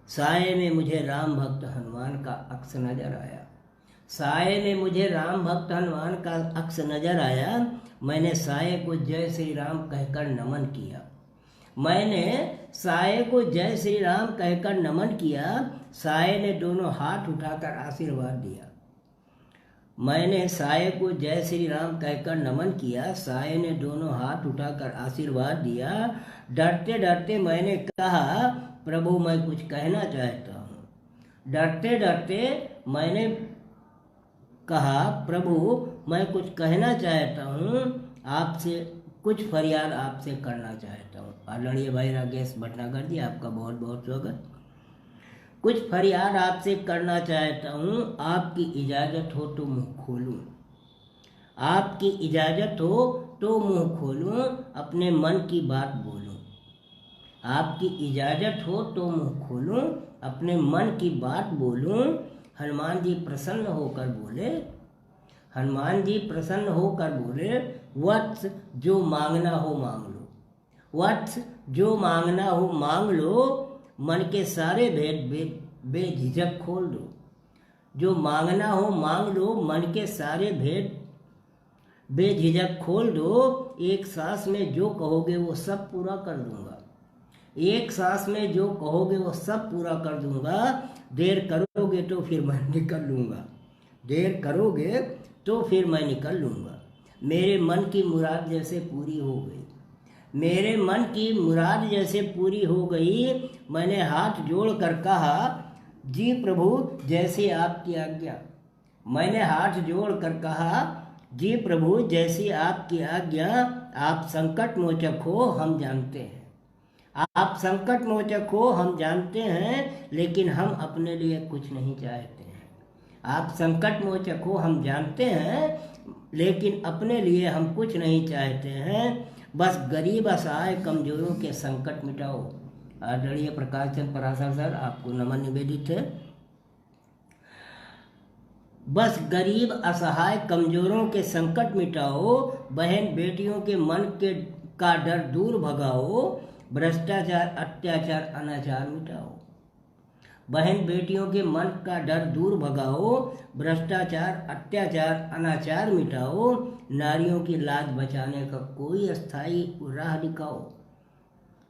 साये में मुझे राम भक्त हनुमान का अक्स नजर आया। साये में मुझे राम भक्त हनुमान का अक्स नजर आया। मैंने साये को जय श्री राम कहकर नमन किया। मैंने साये को जय श्री राम कहकर नमन किया। साये ने दोनों हाथ उठाकर आशीर्वाद दिया। मैंने साये को जय श्री राम कहकर नमन किया। साये ने दोनों हाथ उठाकर आशीर्वाद दिया। डरते डरते मैंने कहा, प्रभु मैं कुछ कहना चाहता हूँ। डरते डरते मैंने कहा, प्रभु मैं कुछ कहना चाहता हूँ, आपसे कुछ फरियाद आपसे करना चाहता हूँ। आदरणीय भाई राकेश भटनागर जी, आपका बहुत बहुत स्वागत। कुछ फरियाद आपसे करना चाहता हूँ, आपकी इजाज़त हो तो मुँह खोलूँ। आपकी इजाज़त हो तो मुँह खोलूँ, अपने मन की बात बोलूँ। आपकी इजाज़त हो तो मुँह खोलूं, अपने मन की बात बोलूं। हनुमान जी प्रसन्न होकर बोले, हनुमान जी प्रसन्न होकर बोले, वत्स जो मांगना हो मांग लो, वत्स जो मांगना हो मांग लो, मन के सारे भेद बेझिझक खोल दो। जो मांगना हो मांग लो, मन के सारे भेद बेझिझक खोल दो। एक सांस में जो कहोगे वो सब पूरा कर दूंगा, एक सांस में जो कहोगे वो सब पूरा कर दूंगा। देर करोगे तो फिर मैं निकल लूँगा, देर करोगे तो फिर मैं निकल लूँगा। मेरे मन की मुराद जैसे पूरी हो गई, मेरे मन की मुराद जैसे पूरी हो गई। मैंने हाथ जोड़ कर कहा, जी प्रभु जैसी आपकी आज्ञा। मैंने हाथ जोड़ कर कहा, जी प्रभु जैसी आपकी आज्ञा। आप संकट मोचक हो हम जानते हैं, आप संकट मोचक हो हम जानते हैं, लेकिन हम अपने लिए कुछ नहीं चाहते हैं। आप संकट मोचक हो हम जानते हैं, लेकिन अपने लिए हम कुछ नहीं चाहते हैं। बस गरीब असहाय कमजोरों के संकट मिटाओ। आदरणीय प्रकाश चंद पराशर सर, आपको नमन निवेदित है। बस गरीब असहाय कमजोरों के संकट मिटाओ, बहन बेटियों के मन का डर दूर भगाओ, भ्रष्टाचार अत्याचार अनाचार मिटाओ। बहन बेटियों के मन का डर दूर भगाओ, भ्रष्टाचार अत्याचार अनाचार मिटाओ। नारियों की लाज बचाने का कोई अस्थायी राह दिखाओ।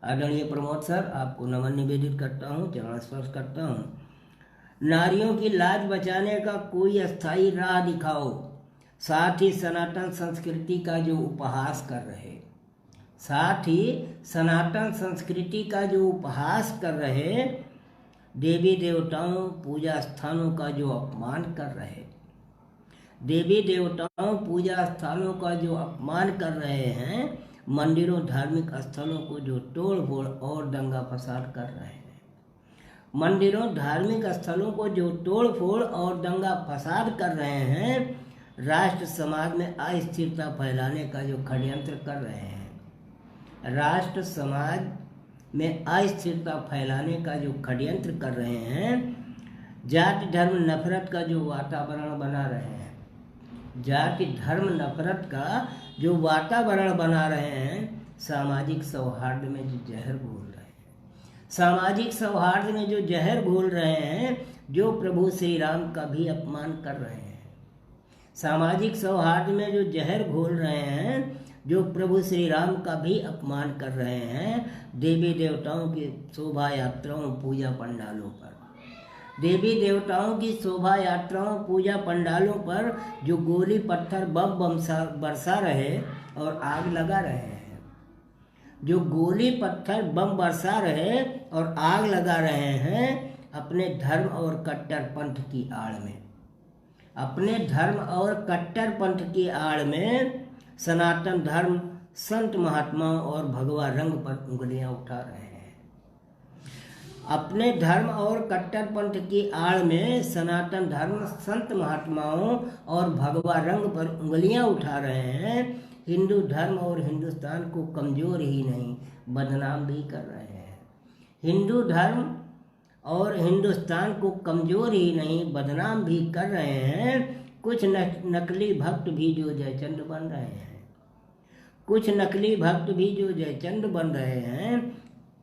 आदरणीय प्रमोद सर, आपको नमन निवेदित करता हूँ, चरण स्पर्श करता हूँ। नारियों की लाज बचाने का कोई अस्थायी राह दिखाओ। साथ ही सनातन संस्कृति का जो उपहास कर रहे, साथ ही सनातन संस्कृति का जो उपहास कर रहे, देवी देवताओं पूजा स्थानों का जो अपमान कर रहे, देवी देवताओं पूजा स्थानों का जो अपमान कर रहे हैं, मंदिरों धार्मिक स्थलों को जो तोड़ फोड़ और दंगा फसाद कर रहे हैं, मंदिरों धार्मिक स्थलों को जो तोड़ फोड़ और दंगा फसाद कर रहे हैं, राष्ट्र समाज में अस्थिरता फैलाने का जो षड्यंत्र कर रहे हैं, राष्ट्र समाज में अस्थिरता फैलाने का जो षड्यंत्र कर रहे हैं, जाति धर्म नफरत का जो वातावरण बना रहे हैं, जाति धर्म नफरत का जो वातावरण बना रहे हैं, सामाजिक सौहार्द में जो जहर घोल रहे हैं, सामाजिक सौहार्द में जो जहर घोल रहे हैं, जो प्रभु श्री राम का भी अपमान कर रहे हैं, सामाजिक सौहार्द में जो जहर घोल रहे हैं, जो प्रभु श्री राम का भी अपमान कर रहे हैं। देवी देवताओं की शोभा यात्राओं पूजा पंडालों पर, देवी देवताओं की शोभा यात्राओं पूजा पंडालों पर जो गोली पत्थर बम बरसा रहे और आग लगा रहे हैं, जो गोली पत्थर बम बरसा रहे और आग लगा रहे हैं, अपने धर्म और कट्टरपंथ की आड़ में, अपने धर्म और कट्टरपंथ की आड़ में सनातन धर्म संत महात्माओं और भगवा रंग पर उंगलियां उठा रहे हैं। अपने धर्म और कट्टरपंथ की आड़ में सनातन धर्म संत महात्माओं और भगवा रंग पर उंगलियां उठा रहे हैं। हिंदू धर्म और हिंदुस्तान को कमजोर ही नहीं बदनाम भी कर रहे हैं। हिंदू धर्म और हिंदुस्तान को कमजोर ही नहीं बदनाम भी कर रहे हैं। कुछ नकली भक्त भी जो जयचंद बन रहे हैं, कुछ नकली भक्त भी जो जयचंद बन रहे हैं,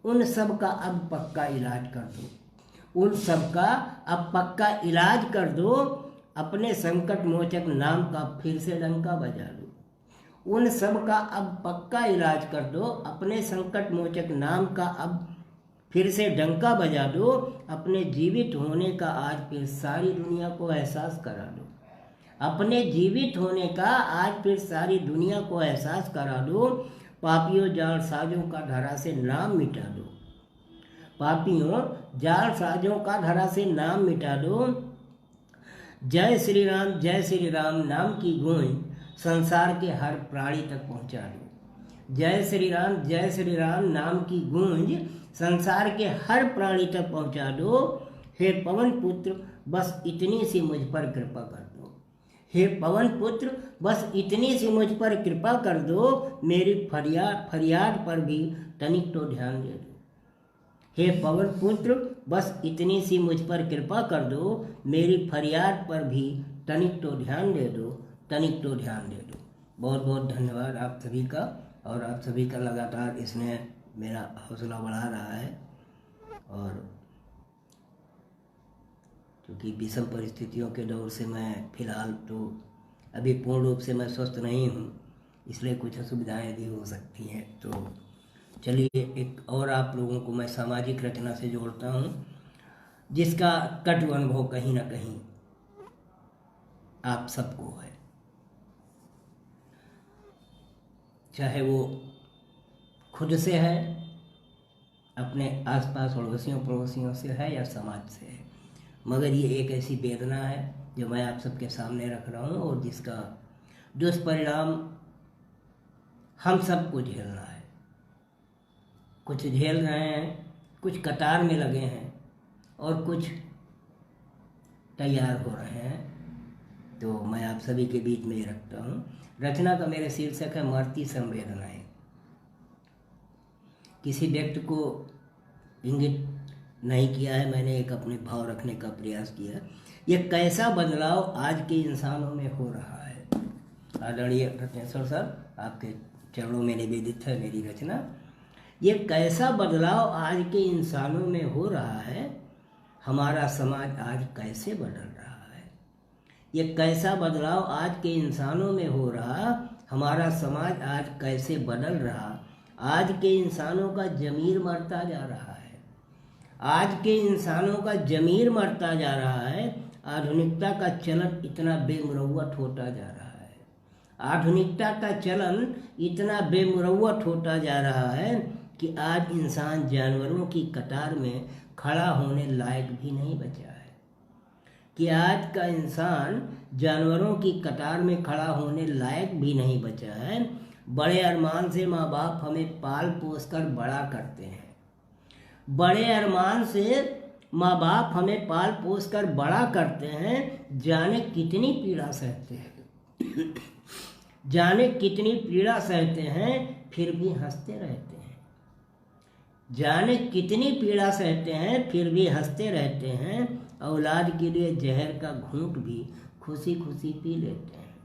उन सब का अब पक्का इलाज कर दो, उन सब का अब पक्का इलाज कर दो। अपने संकट मोचक नाम का फिर से डंका बजा दो, उन सब का अब पक्का इलाज कर दो। अपने संकट मोचक नाम का अब फिर से डंका बजा दो। अपने जीवित होने का आज फिर सारी दुनिया को एहसास करा दो, अपने जीवित होने का आज फिर सारी दुनिया को एहसास करा दो। पापियों जालसाजों का धरा से नाम मिटा दो, पापियों जालसाजों का धरा से नाम मिटा दो। जय श्री राम नाम की गूंज संसार के हर प्राणी तक पहुंचा दो। जय श्री राम नाम की गूंज संसार के हर प्राणी तक पहुंचा दो। हे पवन पुत्र बस इतनी सी मुझ पर कृपा कर दो, हे पवन पुत्र बस इतनी सी मुझ पर कृपा कर दो। मेरी फरियाद पर भी तनिक तो ध्यान दे दो, हे पवन पुत्र, बस इतनी सी मुझ पर कृपा कर दो, मेरी फरियाद पर भी तनिक तो ध्यान दे दो, तनिक तो ध्यान दे दो। बहुत बहुत धन्यवाद आप सभी का, और आप सभी का लगातार इसने मेरा हौसला बढ़ा रहा है। और क्योंकि विषम परिस्थितियों के दौर से मैं फ़िलहाल तो अभी पूर्ण रूप से मैं स्वस्थ नहीं हूँ, इसलिए कुछ असुविधाएं भी हो सकती हैं। तो चलिए एक और आप लोगों को मैं सामाजिक रचना से जोड़ता हूँ, जिसका कटु अनुभव कहीं ना कहीं आप सबको है, चाहे वो खुद से है, अपने आसपास अड़ोसियों पड़ोसियों से है, या समाज से है। मगर ये एक ऐसी वेदना है जो मैं आप सबके सामने रख रहा हूँ, और जिसका दुष्परिणाम हम सबको झेलना है। कुछ झेल रहे हैं, कुछ कतार में लगे हैं, और कुछ तैयार हो रहे हैं। तो मैं आप सभी के बीच में ही रखता हूँ। रचना का मेरे शीर्षक है मरती संवेदनाएं। किसी व्यक्ति को इंगित नहीं किया है, मैंने एक अपने भाव रखने का प्रयास किया। यह कैसा बदलाव आज के इंसानों में हो रहा है। आदरणीय रत्नेश्वर सर, आपके चरणों में निवेदित है मेरी रचना। ये कैसा बदलाव आज के इंसानों में हो रहा है, हमारा समाज आज कैसे बदल रहा है। ये कैसा बदलाव आज के इंसानों में हो रहा, हमारा समाज आज कैसे बदल रहा। आज के इंसानों का ज़मीर मरता जा रहा है, आज के इंसानों का ज़मीर मरता जा रहा है। आधुनिकता का चलन इतना बेमुरव्वत होता जा रहा है, आधुनिकता का चलन इतना बेमुरव्वत होता जा रहा है कि आज इंसान जानवरों की कतार में खड़ा होने लायक भी नहीं बचा है। कि आज का इंसान जानवरों की कतार में खड़ा होने लायक भी नहीं बचा है। बड़े अरमान से माँ बाप हमें पाल पोस कर बड़ा करते हैं, बड़े अरमान से माँ बाप हमें पाल पोस कर बड़ा करते हैं। जाने कितनी पीड़ा सहते हैं, जाने कितनी पीड़ा सहते हैं, फिर भी हंसते रहते हैं। जाने कितनी पीड़ा सहते हैं, फिर भी हंसते रहते हैं। औलाद के लिए जहर का घूंट भी खुशी खुशी पी लेते हैं।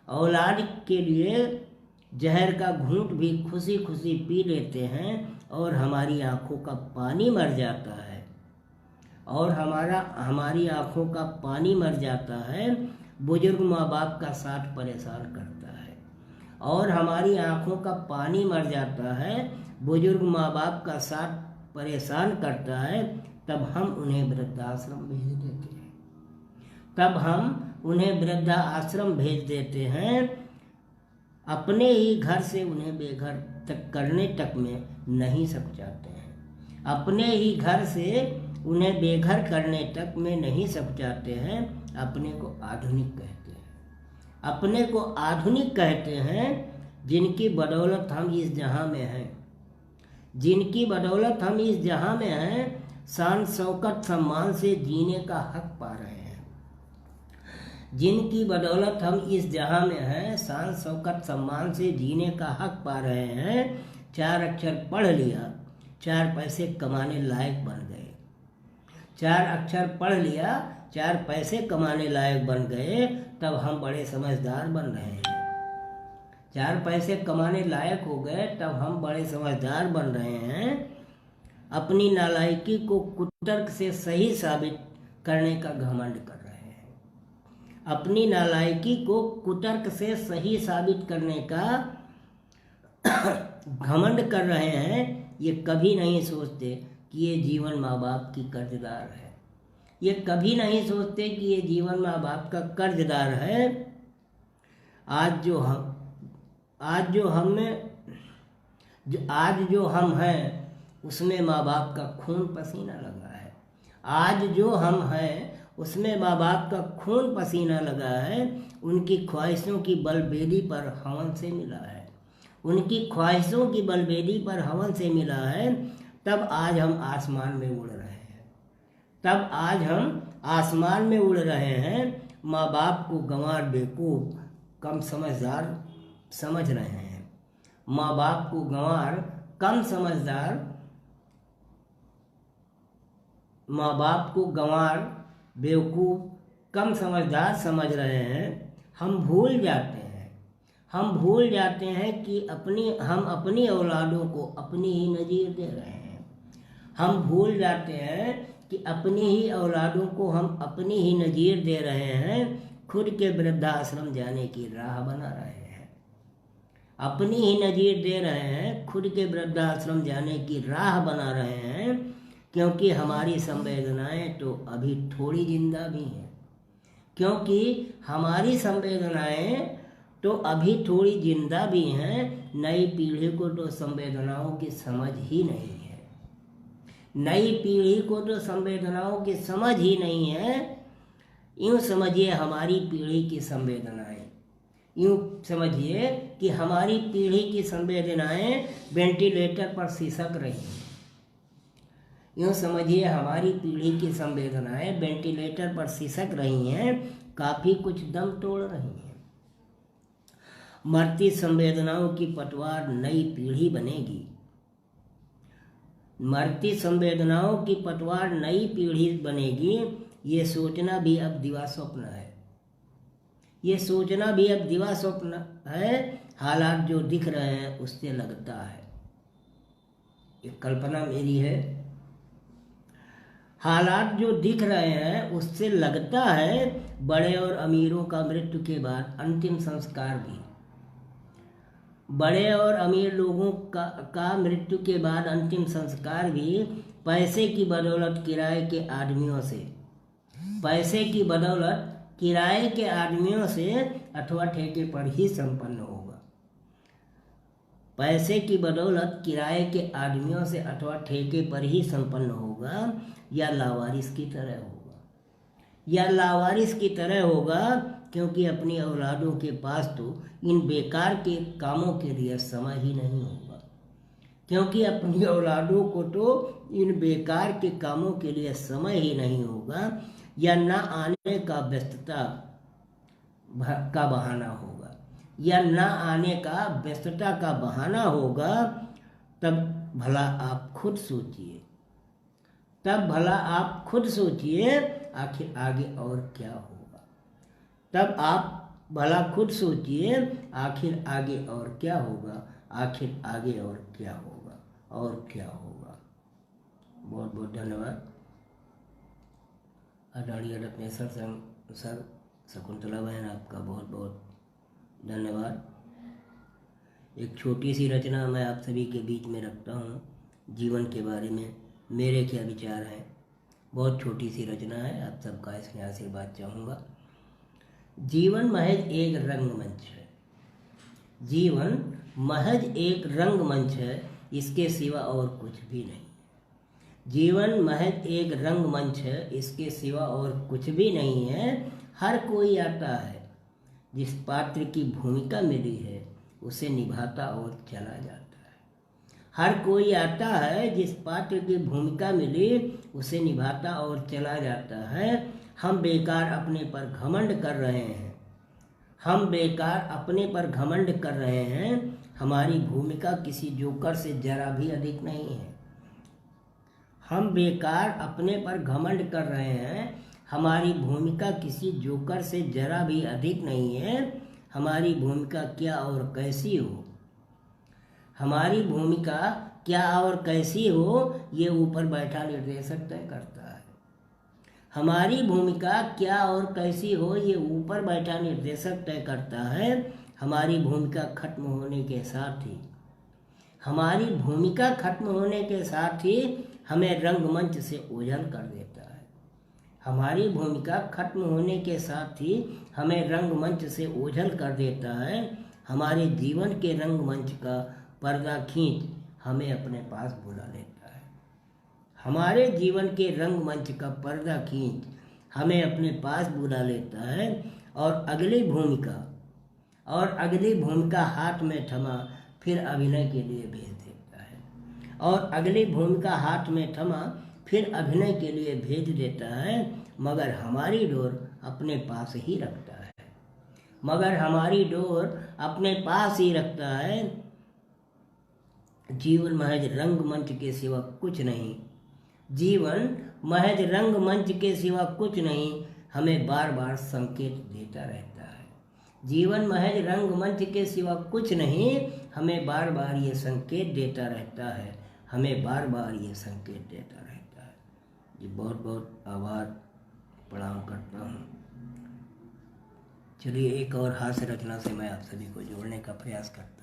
औलाद के लिए जहर का घूंट भी खुशी खुशी पी लेते हैं। और हमारी आंखों का पानी मर जाता है, और हमारी आंखों का पानी मर जाता है। बुजुर्ग माँ बाप का साथ परेशान करता है, और हमारी आंखों का पानी मर जाता है। बुजुर्ग माँ बाप का साथ परेशान करता है। तब हम उन्हें वृद्धाश्रम भेज देते हैं, तब हम उन्हें वृद्धाश्रम भेज देते हैं। अपने ही घर से उन्हें बेघर तक करने तक में नहीं सक जाते हैं, अपने ही घर से उन्हें बेघर करने तक में नहीं सक जाते हैं। अपने को आधुनिक कहते हैं, अपने को आधुनिक कहते हैं। जिनकी बदौलत हम इस जहां में हैं, जिनकी बदौलत हम इस जहां में हैं, शान शौकत सम्मान से जीने का हक पा रहे हैं। जिनकी बदौलत हम इस जहां में हैं, शान शौकत सम्मान से जीने का हक पा रहे हैं। 4 अक्षर पढ़ लिया, 4 पैसे कमाने लायक बन गए। 4 अक्षर पढ़ लिया, 4 पैसे कमाने लायक बन गए। तब हम बड़े समझदार बन रहे हैं। 4 पैसे कमाने लायक हो गए, तब हम बड़े समझदार बन रहे हैं। अपनी नालायकी को कुतर्क से सही साबित करने का घमंड कर रहे हैं। अपनी नालायकी को कुतर्क से सही साबित करने का घमंड कर रहे हैं। ये कभी नहीं सोचते कि ये जीवन माँ बाप की कर्जदार है। ये कभी नहीं सोचते कि ये जीवन माँ बाप का कर्जदार है। आज जो हम हैं उसमें माँ बाप का खून पसीना लगा है। आज जो हम हैं उसमें माँ बाप का खून पसीना लगा है। उनकी ख्वाहिशों की बलवेदी पर हवन से मिला है, उनकी ख्वाहिशों की बलवेदी पर हवन से मिला है। तब आज हम आसमान में उड़ रहे हैं, तब आज हम आसमान में उड़ रहे हैं। माँ बाप को गंवार बेवकूफ कम समझदार समझ रहे हैं। माँ बाप को गंवार कम समझदार माँ बाप को गंवार, बेवकूफ़, कम समझदार समझ रहे हैं। हम भूल जाते हैं कि हम अपनी औलादों को अपनी ही नज़ीर दे रहे हैं। हम भूल जाते हैं कि अपनी ही औलादों को हम अपनी ही नज़ीर दे रहे हैं, खुद के वृद्धाश्रम जाने की राह बना रहे हैं। अपनी ही नज़ीर दे रहे हैं, खुद के वृद्धाश्रम जाने की राह बना रहे हैं, क्योंकि हमारी संवेदनाएं तो अभी थोड़ी जिंदा भी हैं। क्योंकि हमारी संवेदनाएं तो अभी थोड़ी जिंदा भी हैं। नई पीढ़ी को तो संवेदनाओं की समझ ही नहीं है। नई पीढ़ी को तो संवेदनाओं की समझ ही नहीं है। यूँ समझिए हमारी पीढ़ी की संवेदनाएं, यूँ समझिए कि हमारी पीढ़ी की संवेदनाएं वेंटिलेटर पर सिसक रही हैं। यूँ समझिए हमारी पीढ़ी की संवेदनाएं वेंटिलेटर पर सिसक रही हैं, काफ़ी कुछ दम तोड़ रही हैं। मरती संवेदनाओं की पतवार नई पीढ़ी बनेगी। मरती संवेदनाओं की पतवार नई पीढ़ी बनेगी, ये सोचना भी अब दिवा स्वप्न है। ये सोचना भी अब दिवा स्वप्न है। हालात जो दिख रहे हैं उससे लगता है, ये कल्पना मेरी है, हालात जो दिख रहे हैं उससे लगता है बड़े और अमीरों का मृत्यु के बाद अंतिम संस्कार भी, बड़े और अमीर लोगों का मृत्यु के बाद अंतिम संस्कार भी पैसे की बदौलत किराए के आदमियों से, पैसे की बदौलत किराए के आदमियों से अथवा ठेके पर ही संपन्न होगा। पैसे की बदौलत किराए के आदमियों से अथवा ठेके पर ही संपन्न होगा, या लावारिस की तरह होगा, या लावारिस की तरह होगा, क्योंकि अपनी औलादों के पास तो इन बेकार के कामों के लिए समय ही नहीं होगा। क्योंकि अपनी औलादों को तो इन बेकार के कामों के लिए समय ही नहीं होगा, या ना आने का व्यस्तता का बहाना होगा, या ना आने का व्यस्तता का बहाना होगा। तब भला आप खुद सोचिए, तब भला आप खुद सोचिए आखिर आगे और क्या होगा। तब आप भला खुद सोचिए आखिर आगे और क्या होगा, आखिर आगे और क्या होगा, और क्या होगा। बहुत बहुत धन्यवाद। आदरणीय रत्नेश्वर सर, शकुंतला बहन, आपका बहुत बहुत धन्यवाद। एक छोटी सी रचना मैं आप सभी के बीच में रखता हूँ, जीवन के बारे में मेरे क्या विचार हैं। बहुत छोटी सी रचना है, आप सबका इसमें आशीर्वाद चाहूँगा। जीवन महज एक रंगमंच है, जीवन महज एक रंगमंच है, इसके सिवा और कुछ भी नहीं। जीवन महज एक रंगमंच है, इसके सिवा और कुछ भी नहीं है। हर कोई आता है, जिस पात्र की भूमिका मिली है उसे निभाता और चला जाता है। हर कोई आता है, जिस पात्र की भूमिका मिली उसे निभाता और चला जाता है। हम बेकार अपने पर घमंड कर रहे हैं, हम बेकार अपने पर घमंड कर रहे हैं। हमारी भूमिका किसी जोकर से जरा भी अधिक नहीं है। हम बेकार अपने पर घमंड कर रहे हैं, हमारी भूमिका किसी जोकर से जरा भी अधिक नहीं है। हमारी भूमिका क्या और कैसी हो, हमारी भूमिका क्या और कैसी हो, ये ऊपर बैठा निर्देशक तय करता है। हमारी भूमिका क्या और कैसी हो, ये ऊपर बैठा निर्देशक तय करता है। हमारी भूमिका खत्म होने के साथ ही, हमारी भूमिका खत्म होने के साथ ही हमें रंगमंच से ओझल कर देता है। हमारी भूमिका खत्म होने के साथ ही हमें रंगमंच से ओझल कर देता है। हमारे जीवन के रंगमंच का पर्दा खींच हमें अपने पास बुला लेता है। हमारे जीवन के रंगमंच का पर्दा खींच हमें अपने पास बुला लेता है, और अगली भूमिका हाथ में थमा फिर अभिनय के लिए भेज देता है, और अगली भूमिका हाथ में थमा फिर अभिनय के लिए भेज देता है। मगर हमारी डोर अपने पास ही रखता है, मगर हमारी डोर अपने पास ही रखता है। जीवन महज रंगमंच के सिवा कुछ नहीं, जीवन महज रंगमंच के सिवा कुछ नहीं, हमें बार बार संकेत देता रहता है। जीवन महज रंगमंच के सिवा कुछ नहीं, हमें बार बार ये संकेत देता रहता है, हमें बार बार ये संकेत देता रहता है। जी बहुत बहुत आभार, प्रणाम करता हूँ। चलिए एक और हास्य रचना से मैं आप सभी को जोड़ने का प्रयास करता हूँ।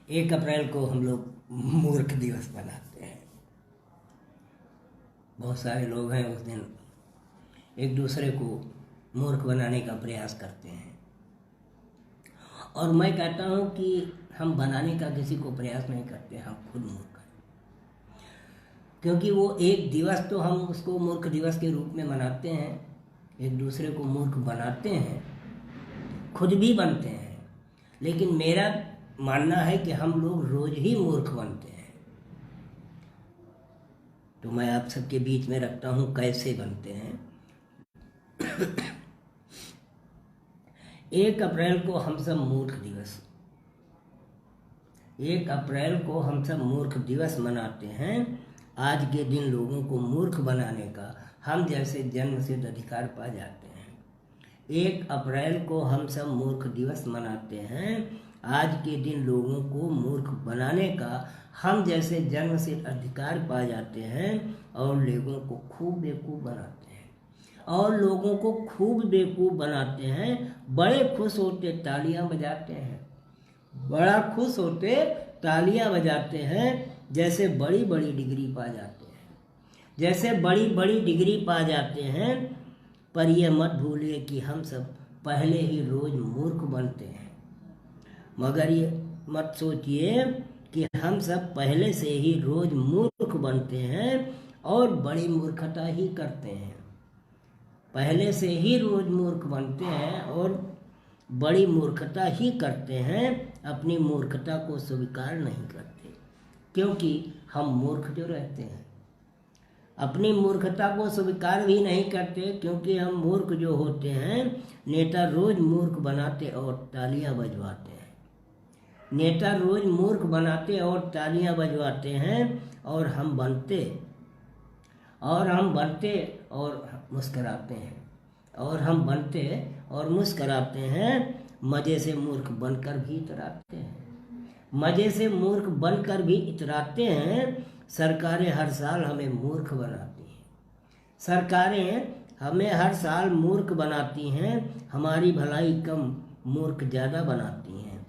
1 अप्रैल को हम लोग मूर्ख दिवस मनाते हैं। बहुत सारे लोग हैं उस दिन एक दूसरे को मूर्ख बनाने का प्रयास करते हैं, और मैं कहता हूँ कि हम बनाने का किसी को प्रयास नहीं करते, हम खुद मूर्ख हैं। क्योंकि वो एक दिवस तो हम उसको मूर्ख दिवस के रूप में मनाते हैं, एक दूसरे को मूर्ख बनाते हैं, खुद भी बनते हैं। लेकिन मेरा मानना है कि हम लोग रोज ही मूर्ख बनते हैं। तो मैं आप सबके बीच में रखता हूँ कैसे बनते हैं। 1 अप्रैल को हम सब मूर्ख दिवस 1 अप्रैल को हम सब मूर्ख दिवस मनाते हैं। आज के दिन लोगों को मूर्ख बनाने का हम जैसे जन्म सिद्ध अधिकार पा जाते हैं। 1 अप्रैल को हम सब मूर्ख दिवस मनाते हैं। आज के दिन लोगों को मूर्ख बनाने का हम जैसे जन्म सिद्ध अधिकार पा जाते हैं, और लोगों को खूब बेवकूफ़ बनाते हैं, और लोगों को खूब बेवकूफ़ बनाते हैं। बड़े खुश होते तालियां बजाते हैं, बड़ा खुश होते तालियां बजाते हैं, जैसे बड़ी बड़ी डिग्री पा जाते हैं, जैसे बड़ी बड़ी डिग्री पा जाते हैं। पर यह मत भूलिए कि हम सब पहले ही रोज मूर्ख बनते हैं। मगर ये मत सोचिए कि हम सब पहले से ही रोज मूर्ख बनते हैं और बड़ी मूर्खता ही करते हैं। पहले से ही रोज मूर्ख बनते हैं और बड़ी मूर्खता ही करते हैं। अपनी मूर्खता को स्वीकार नहीं करते, क्योंकि हम मूर्ख जो रहते हैं। अपनी मूर्खता को स्वीकार भी नहीं करते, क्योंकि हम मूर्ख जो होते हैं। नेता रोज मूर्ख बनाते और तालियां बजवाते हैं। नेता रोज मूर्ख बनाते और तालियां बजवाते हैं, और हम बनते और मुस्कराते हैं, और हम बनते और मुस्कराते हैं। मज़े से मूर्ख बनकर भी इतराते हैं, मज़े से मूर्ख बनकर भी इतराते हैं। सरकारें हर साल हमें मूर्ख बनाती हैं, सरकारें हमें हर साल मूर्ख बनाती हैं। हमारी भलाई कम, मूर्ख ज़्यादा बनाती हैं।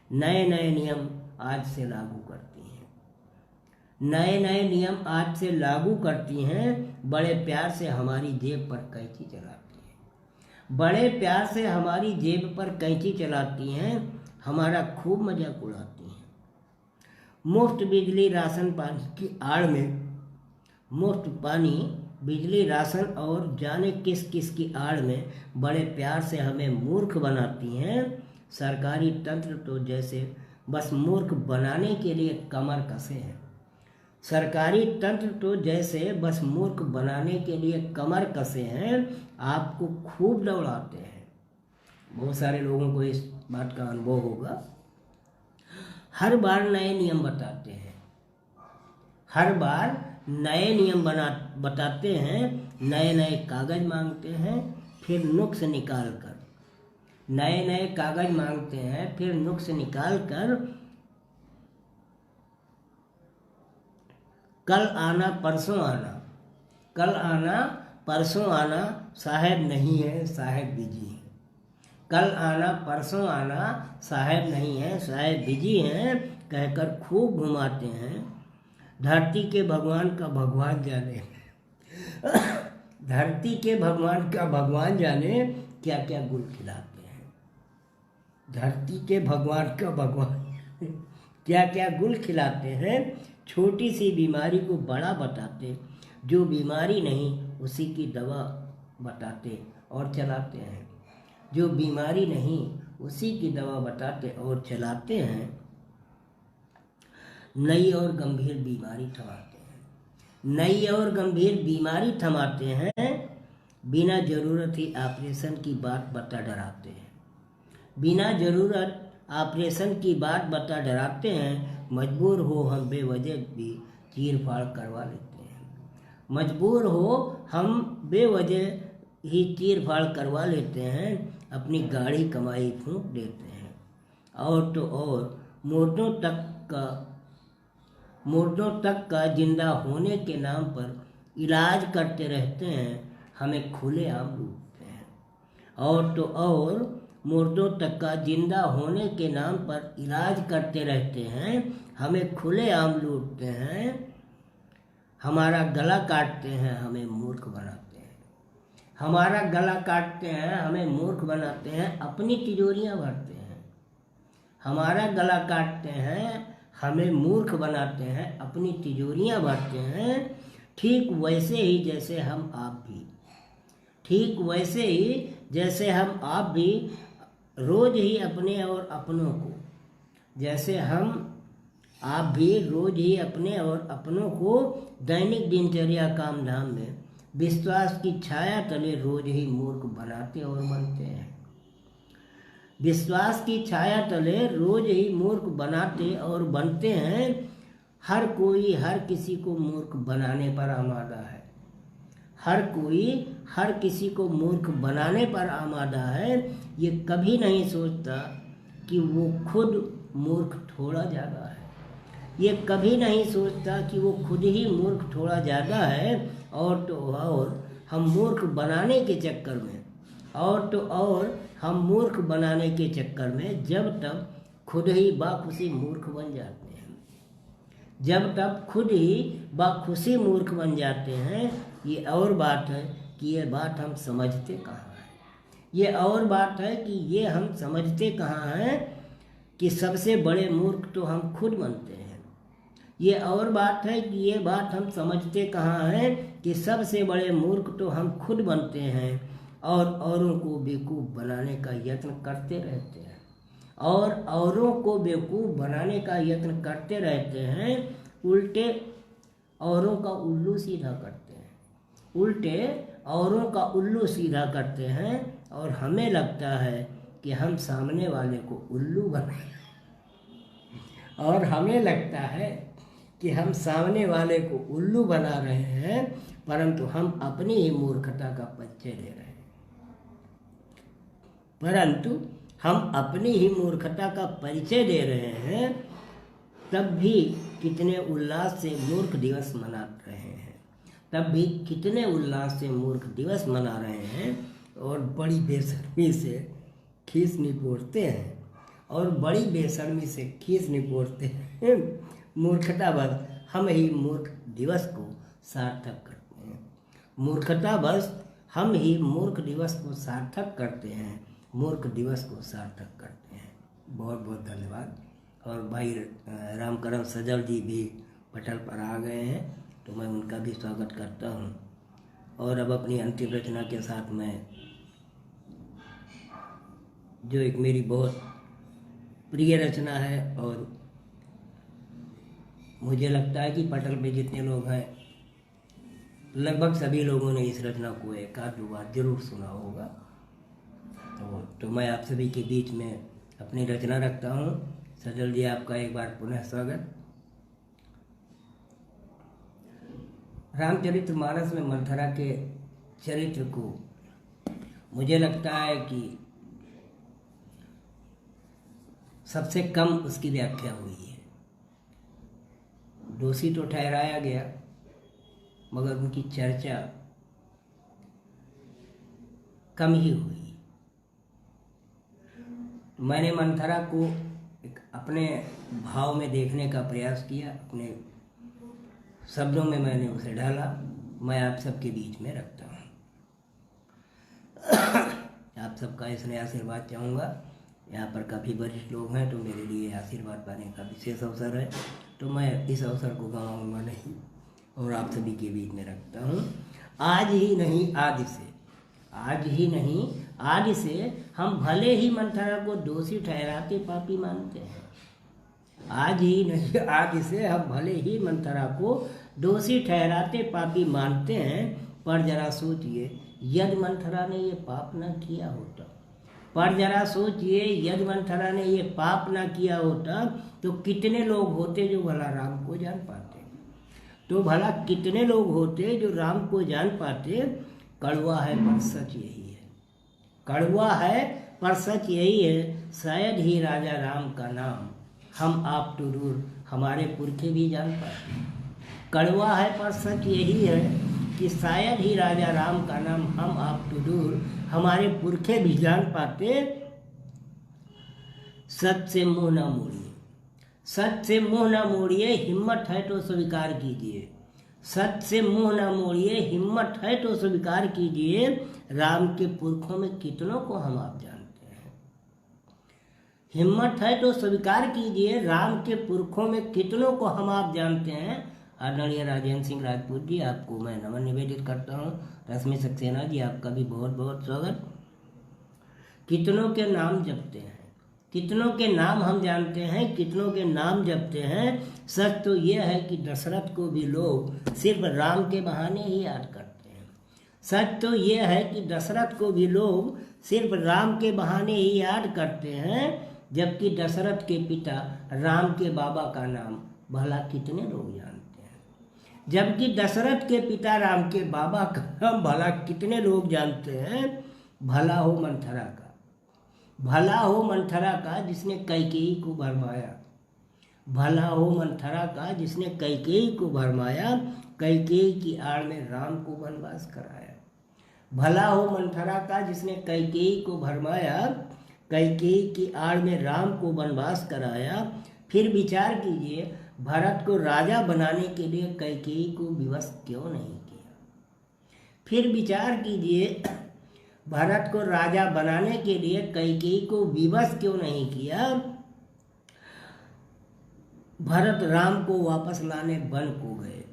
नए नए नियम आज से लागू करती हैं, नए नए नियम आज से लागू करती हैं। बड़े प्यार से हमारी जेब पर कैंची चलाती हैं, बड़े प्यार से हमारी जेब पर कैंची चलाती हैं। हमारा खूब मजाक उड़ाती हैं। मुफ्त बिजली राशन पानी की आड़ में, मुफ्त पानी बिजली राशन और जाने किस किस की आड़ में बड़े प्यार से हमें मूर्ख बनाती हैं। सरकारी तंत्र तो जैसे बस मूर्ख बनाने के लिए कमर कसे हैं। सरकारी तंत्र तो जैसे बस मूर्ख बनाने के लिए कमर कसे हैं, आपको खूब दौड़ाते हैं। बहुत सारे लोगों को इस बात का अनुभव होगा। हर बार नए नियम बताते हैं, हर बार नए नियम बताते हैं, नए नए कागज मांगते हैं, फिर नुक्स निकाल कर, नए नए कागज मांगते हैं, फिर नुक्स निकाल कर कल आना परसों आना, कल आना परसों आना, साहब नहीं है साहब बिजी है। कल आना परसों आना, साहब नहीं है साहब बिजी हैं, कहकर खूब घुमाते हैं। धरती के भगवान का भगवान जाने धरती के भगवान का भगवान जाने क्या क्या गुल खिलाते हैं। धरती के भगवान का भगवान क्या क्या गुल खिलाते हैं। छोटी सी बीमारी को बड़ा बताते, जो बीमारी नहीं उसी की दवा बताते और चलाते हैं। जो बीमारी नहीं उसी की दवा बताते और चलाते हैं। नई और गंभीर बीमारी थमाते हैं, नई और गंभीर बीमारी थमाते हैं। बिना जरूरत ही ऑपरेशन की बात बता डराते हैं, बिना जरूरत ऑपरेशन की बात बता डराते हैं, मजबूर हो हम बेवजह भी चीर फाड़ करवा लेते हैं। मजबूर हो हम बेवजह ही चीर फाड़ करवा लेते हैं, अपनी गाढ़ी कमाई फूंक देते हैं। और तो और मुर्दों तक का जिंदा होने के नाम पर इलाज करते रहते हैं, हमें खुलेआम लूटते हैं। और तो और मुर्दों तक का जिंदा होने के नाम पर इलाज करते रहते हैं, हमें खुलेआम लूटते हैं। हमारा गला काटते हैं, हमें मूर्ख बनाते हैं। हमारा गला काटते हैं, हमें मूर्ख बनाते हैं, अपनी तिजोरियां भरते हैं। हमारा गला काटते हैं, हमें मूर्ख बनाते हैं, अपनी तिजोरियां भरते हैं। ठीक वैसे ही जैसे हम आप भी, ठीक वैसे ही जैसे हम आप भी रोज ही अपने और अपनों को, जैसे हम आप भी रोज ही अपने और अपनों को दैनिक दिनचर्या काम धाम में विश्वास की छाया तले रोज ही मूर्ख बनाते और बनते हैं। विश्वास की छाया तले रोज ही मूर्ख बनाते और बनते हैं। हर कोई हर किसी को मूर्ख बनाने पर आमादा है। हर कोई हर किसी को मूर्ख बनाने पर आमादा है। ये कभी नहीं सोचता कि वो खुद मूर्ख थोड़ा ज़्यादा है। ये कभी नहीं सोचता कि वो खुद ही मूर्ख थोड़ा ज़्यादा है। और तो और हम मूर्ख बनाने के चक्कर में, और तो और हम मूर्ख बनाने के चक्कर में जब तक खुद ही बाखुशी मूर्ख बन जाते हैं, जब तक खुद ही बाखुशी मूर्ख बन जाते हैं। ये और बात है कि ये बात हम समझते कहाँ हैं। ये और बात है कि ये हम समझते कहाँ हैं कि सबसे बड़े मूर्ख तो हम खुद बनते हैं। ये और बात है कि ये बात हम समझते कहाँ हैं कि सबसे बड़े मूर्ख तो हम खुद बनते हैं और औरों को बेवकूफ़ बनाने का यत्न करते रहते हैं, और औरों को बेवकूफ़ बनाने का यत्न करते रहते हैं। उल्टे औरों का उल्लू सीधा करते हैं, उल्टे औरों का उल्लू सीधा करते हैं। और हमें लगता है कि हम सामने वाले को उल्लू बनाए, और हमें लगता है कि हम सामने वाले को उल्लू बना रहे हैं, परंतु हम अपनी ही मूर्खता का परिचय दे रहे हैं। परंतु हम अपनी ही मूर्खता का परिचय दे रहे हैं। तब भी कितने उल्लास से मूर्ख दिवस मना रहे हैं, तब भी कितने उल्लास से मूर्ख दिवस मना रहे हैं। और बड़ी बेशर्मी से खीस निपोरते हैं, और बड़ी बेशर्मी से खीस निपोरते हैं। मूर्खता बस हम ही मूर्ख दिवस को सार्थक करते हैं। मूर्खता बस हम ही मूर्ख दिवस को सार्थक करते हैं, मूर्ख दिवस को सार्थक करते हैं। बहुत बहुत धन्यवाद। और भाई रामकरण सजल जी भी पटल पर आ गए हैं, तो मैं उनका भी स्वागत करता हूं। और अब अपनी अंतिम रचना के साथ मैं, जो एक मेरी बहुत प्रिय रचना है, और मुझे लगता है कि पटल पे जितने लोग हैं लगभग सभी लोगों ने इस रचना को एक आध दो बार जरूर सुना होगा। तो मैं आप सभी के बीच में अपनी रचना रखता हूँ। सजल जी, आपका एक बार पुनः स्वागत। रामचरितमानस में मंथरा के चरित्र को मुझे लगता है कि सबसे कम उसकी व्याख्या हुई है। दोषी तो ठहराया गया, मगर उनकी चर्चा कम ही हुई। मैंने मंथरा को एक अपने भाव में देखने का प्रयास किया, अपने शब्दों में मैंने उसे ढाला। मैं आप सबके बीच में रखता हूँ। आप सबका इसमें आशीर्वाद चाहूँगा। यहाँ पर काफ़ी वरिष्ठ लोग हैं, तो मेरे लिए आशीर्वाद पाने का विशेष अवसर है, तो मैं इस अवसर को गंवाऊँगा नहीं और आप सभी के बीच में रखता हूँ। आज ही नहीं आदि से, आज ही नहीं आदि से हम भले ही मंथरा को दोषी ठहराते पापी मानते हैं। आज ही नहीं आदि से हम भले ही मंथरा को दोषी ठहराते पापी मानते हैं, पर जरा सोचिए, यदि मंथरा ने ये पाप न किया होता, पर जरा सोचिए, यदि मंथरा ने ये पाप ना किया होता तो कितने लोग होते जो भला राम को जान पाते। तो भला कितने लोग होते जो राम को जान पाते। कड़वा है पर सच यही है, कड़वा है पर सच यही है, शायद ही राजा राम का नाम हम आप तो दूर हमारे पुरखे भी जान पाते। कड़वा है पर सच यही है कि शायद ही राजा राम का नाम हम आप तो दूर हमारे पुरखे भी जान पाते। सच से मुंह ना मोड़िए, सच से मुंह ना मोड़िए, हिम्मत है तो स्वीकार कीजिए। सच से मुंह ना मोड़िए, हिम्मत है तो स्वीकार कीजिए। राम के पुरखों में कितनों को हम आप जानते हैं। हिम्मत है तो स्वीकार कीजिए, राम के पुरखों में कितनों को हम आप जानते हैं। आदरणीय राजेंद्र सिंह राजपूत जी, आपको मैं नमन निवेदित करता हूँ। रश्मि सक्सेना जी, आपका भी बहुत बहुत स्वागत। कितनों के नाम जपते हैं, कितनों के नाम हम जानते हैं, कितनों के नाम जपते हैं। सच तो यह है कि दशरथ को भी लोग सिर्फ राम के बहाने ही याद करते हैं। सच तो यह है कि दशरथ को भी लोग सिर्फ राम के बहाने ही याद करते हैं, जबकि दशरथ के पिता राम के बाबा का नाम भला कितने लोग जानते हैं। जबकि दशरथ के पिता राम के बाबा का नाम भला कितने लोग जानते हैं। भला हो मंथरा का, भला हो मंथरा का जिसने कैकेयी को भरमाया। भला हो मंथरा का जिसने कैकेयी को भरमाया, कैकेयी की आड़ में राम को वनवास कराया। भला हो मंथरा का जिसने कैकेयी को भरमाया, कैकेयी की आड़ में राम को वनवास कराया। फिर विचार कीजिए, भरत को राजा बनाने के लिए कैकेयी को विवश क्यों नहीं किया। फिर विचार कीजिए, भरत को राजा बनाने के लिए कैकेयी को विवश क्यों नहीं किया। भरत राम को वापस लाने वन को गए,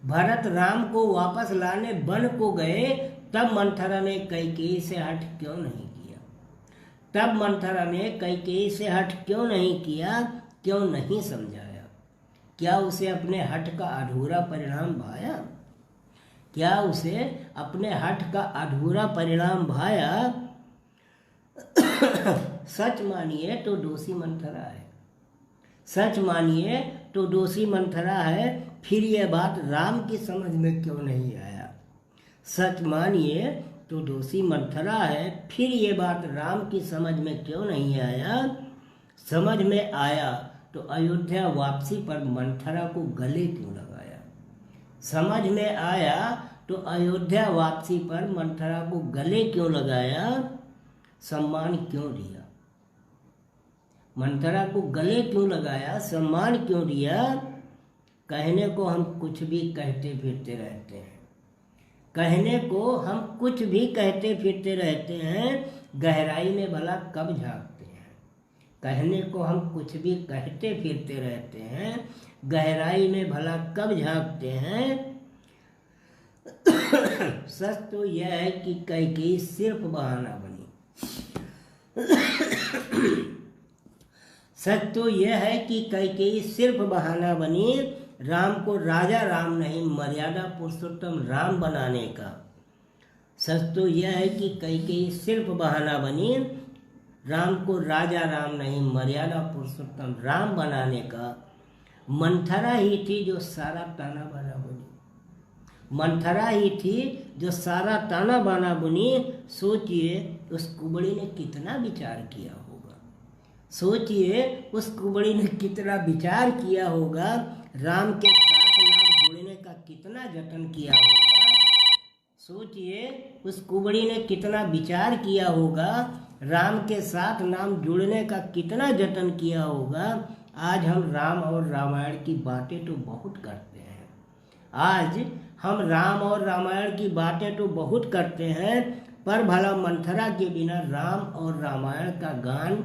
भरत राम को वापस लाने वन को गए, तब मंथरा ने कैकेयी से हट क्यों नहीं किया। तब मंथरा ने कैकेयी से हट क्यों नहीं किया, क्यों नहीं समझाया। क्या उसे अपने हट का अधूरा परिणाम भाया, क्या उसे अपने हट का अधूरा परिणाम भाया। सच मानिए तो दोषी मंथरा है, सच मानिए तो दोषी मंथरा है। फिर यह बात राम की समझ में क्यों नहीं आया। सच मानिए तो दोषी मंथरा है, फिर ये बात राम की समझ में क्यों नहीं आया। समझ में आया तो अयोध्या वापसी पर मंथरा को गले क्यों लगाया। समझ में आया तो अयोध्या वापसी पर मंथरा को गले क्यों लगाया, सम्मान क्यों दिया। मंथरा को गले क्यों लगाया, सम्मान क्यों दिया। कहने को हम कुछ भी कहते फिरते रहते हैं, कहने को हम कुछ भी कहते फिरते रहते हैं, गहराई में भला कब झांकते हैं। कहने को हम कुछ भी कहते फिरते रहते हैं, गहराई में भला कब झांकते हैं। सच तो यह है कि कैकेयी सिर्फ बहाना बनी। सच तो यह है कि कैकेयी सिर्फ बहाना बनी, राम को राजा राम नहीं मर्यादा पुरुषोत्तम राम बनाने का। सच तो यह है कि कैकेयी सिर्फ बहाना बनी, राम को राजा राम नहीं मर्यादा पुरुषोत्तम राम बनाने का। मंथरा ही थी जो सारा ताना बाना बनी, मंथरा ही थी जो सारा ताना बाना बुनी। सोचिए उस कुबड़ी ने कितना विचार किया होगा, सोचिए उस कुबड़ी ने कितना विचार किया होगा, राम के साथ नाम जोड़ने का कितना जतन किया होगा। सोचिए उस कुबड़ी ने कितना विचार किया होगा, राम के साथ नाम जुड़ने का कितना जतन किया होगा। आज हम राम और रामायण की बातें तो बहुत करते हैं, आज हम राम और रामायण की बातें तो बहुत करते हैं, पर भला मंथरा के बिना राम और रामायण का गान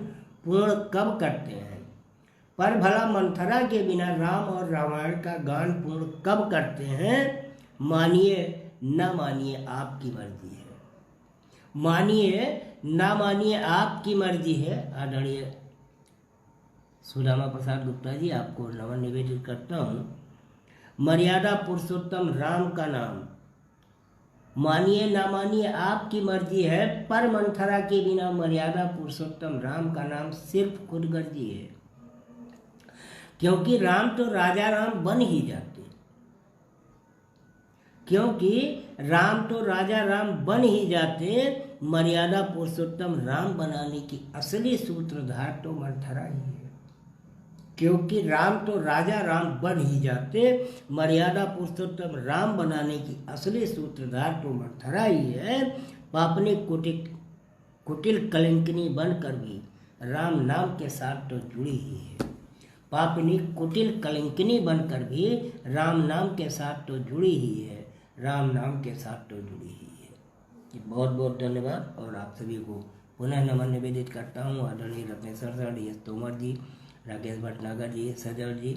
पूर्ण कब करते हैं। पर भला मंथरा के बिना राम और रामायण का गान पूर्ण कब करते हैं। मानिए न मानिए आपकी मर्जी है, मानिए ना मानिए आपकी मर्जी है। आदरणीय सुदामा प्रसाद गुप्ता जी, आपको नमन निवेदित करता हूँ। मर्यादा पुरुषोत्तम राम का नाम मानिए ना मानिए आपकी मर्जी है, पर मंथरा के बिना मर्यादा पुरुषोत्तम राम का नाम सिर्फ खुदगर्जी है। क्योंकि राम तो राजा राम बन ही जाते, क्योंकि राम तो राजा राम बन ही जाते, मर्यादा पुरुषोत्तम राम बनाने की असली सूत्रधार तो मंथरा ही है। क्योंकि राम तो राजा राम बन ही जाते, मर्यादा पुरुषोत्तम राम बनाने की असली सूत्रधार तो मंथरा ही है। पापनी कुटिल कलंकिनी बनकर भी राम नाम के साथ तो जुड़ी ही है। पापनी कुटिल कलंकिनी बनकर भी राम नाम के साथ तो जुड़ी ही है, राम नाम के साथ तो जुड़ी ही है। बहुत बहुत धन्यवाद। और आप सभी को पुनः नमन निवेदित करता हूँ। आदरणीय रत्नेश्वर सर, DS तोमर जी, राकेश भटनागर जी, सजल जी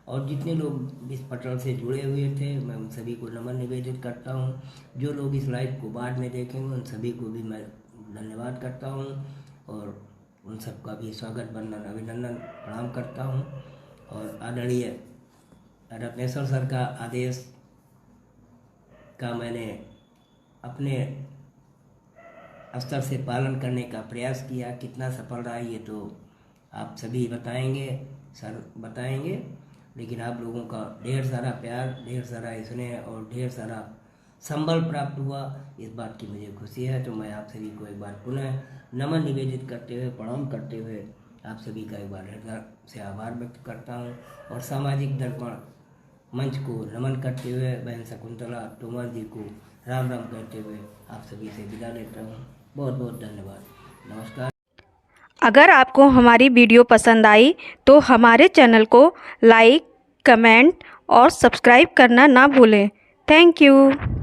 और जितने लोग इस पटल से जुड़े हुए थे, मैं उन सभी को नमन निवेदित करता हूँ। जो लोग इस लाइव को बाद में देखेंगे उन सभी को भी मैं धन्यवाद करता हूँ और उन सबका भी स्वागत, वंदन, अभिनंदन, प्रणाम करता हूँ। और आदरणीय रत्नेश्वर सर का आदेश का मैंने अपने स्तर से पालन करने का प्रयास किया। कितना सफल रहा ये तो आप सभी बताएंगे, सर बताएंगे, लेकिन आप लोगों का ढेर सारा प्यार, ढेर सारा स्नेह और ढेर सारा संबल प्राप्त हुआ, इस बात की मुझे खुशी है। तो मैं आप सभी को एक बार पुनः नमन निवेदित करते हुए, प्रणाम करते हुए आप सभी का एक बार हृदय से आभार व्यक्त करता हूँ और सामाजिक दर्पण मंच को नमन करते हुए बहन शकुंतला तोमर जी को राम राम कहते हुए आप सभी से विदा लेता हूँ। बहुत बहुत धन्यवाद, नमस्कार। अगर आपको हमारी वीडियो पसंद आई तो हमारे चैनल को लाइक, कमेंट और सब्सक्राइब करना ना भूलें। Thank you.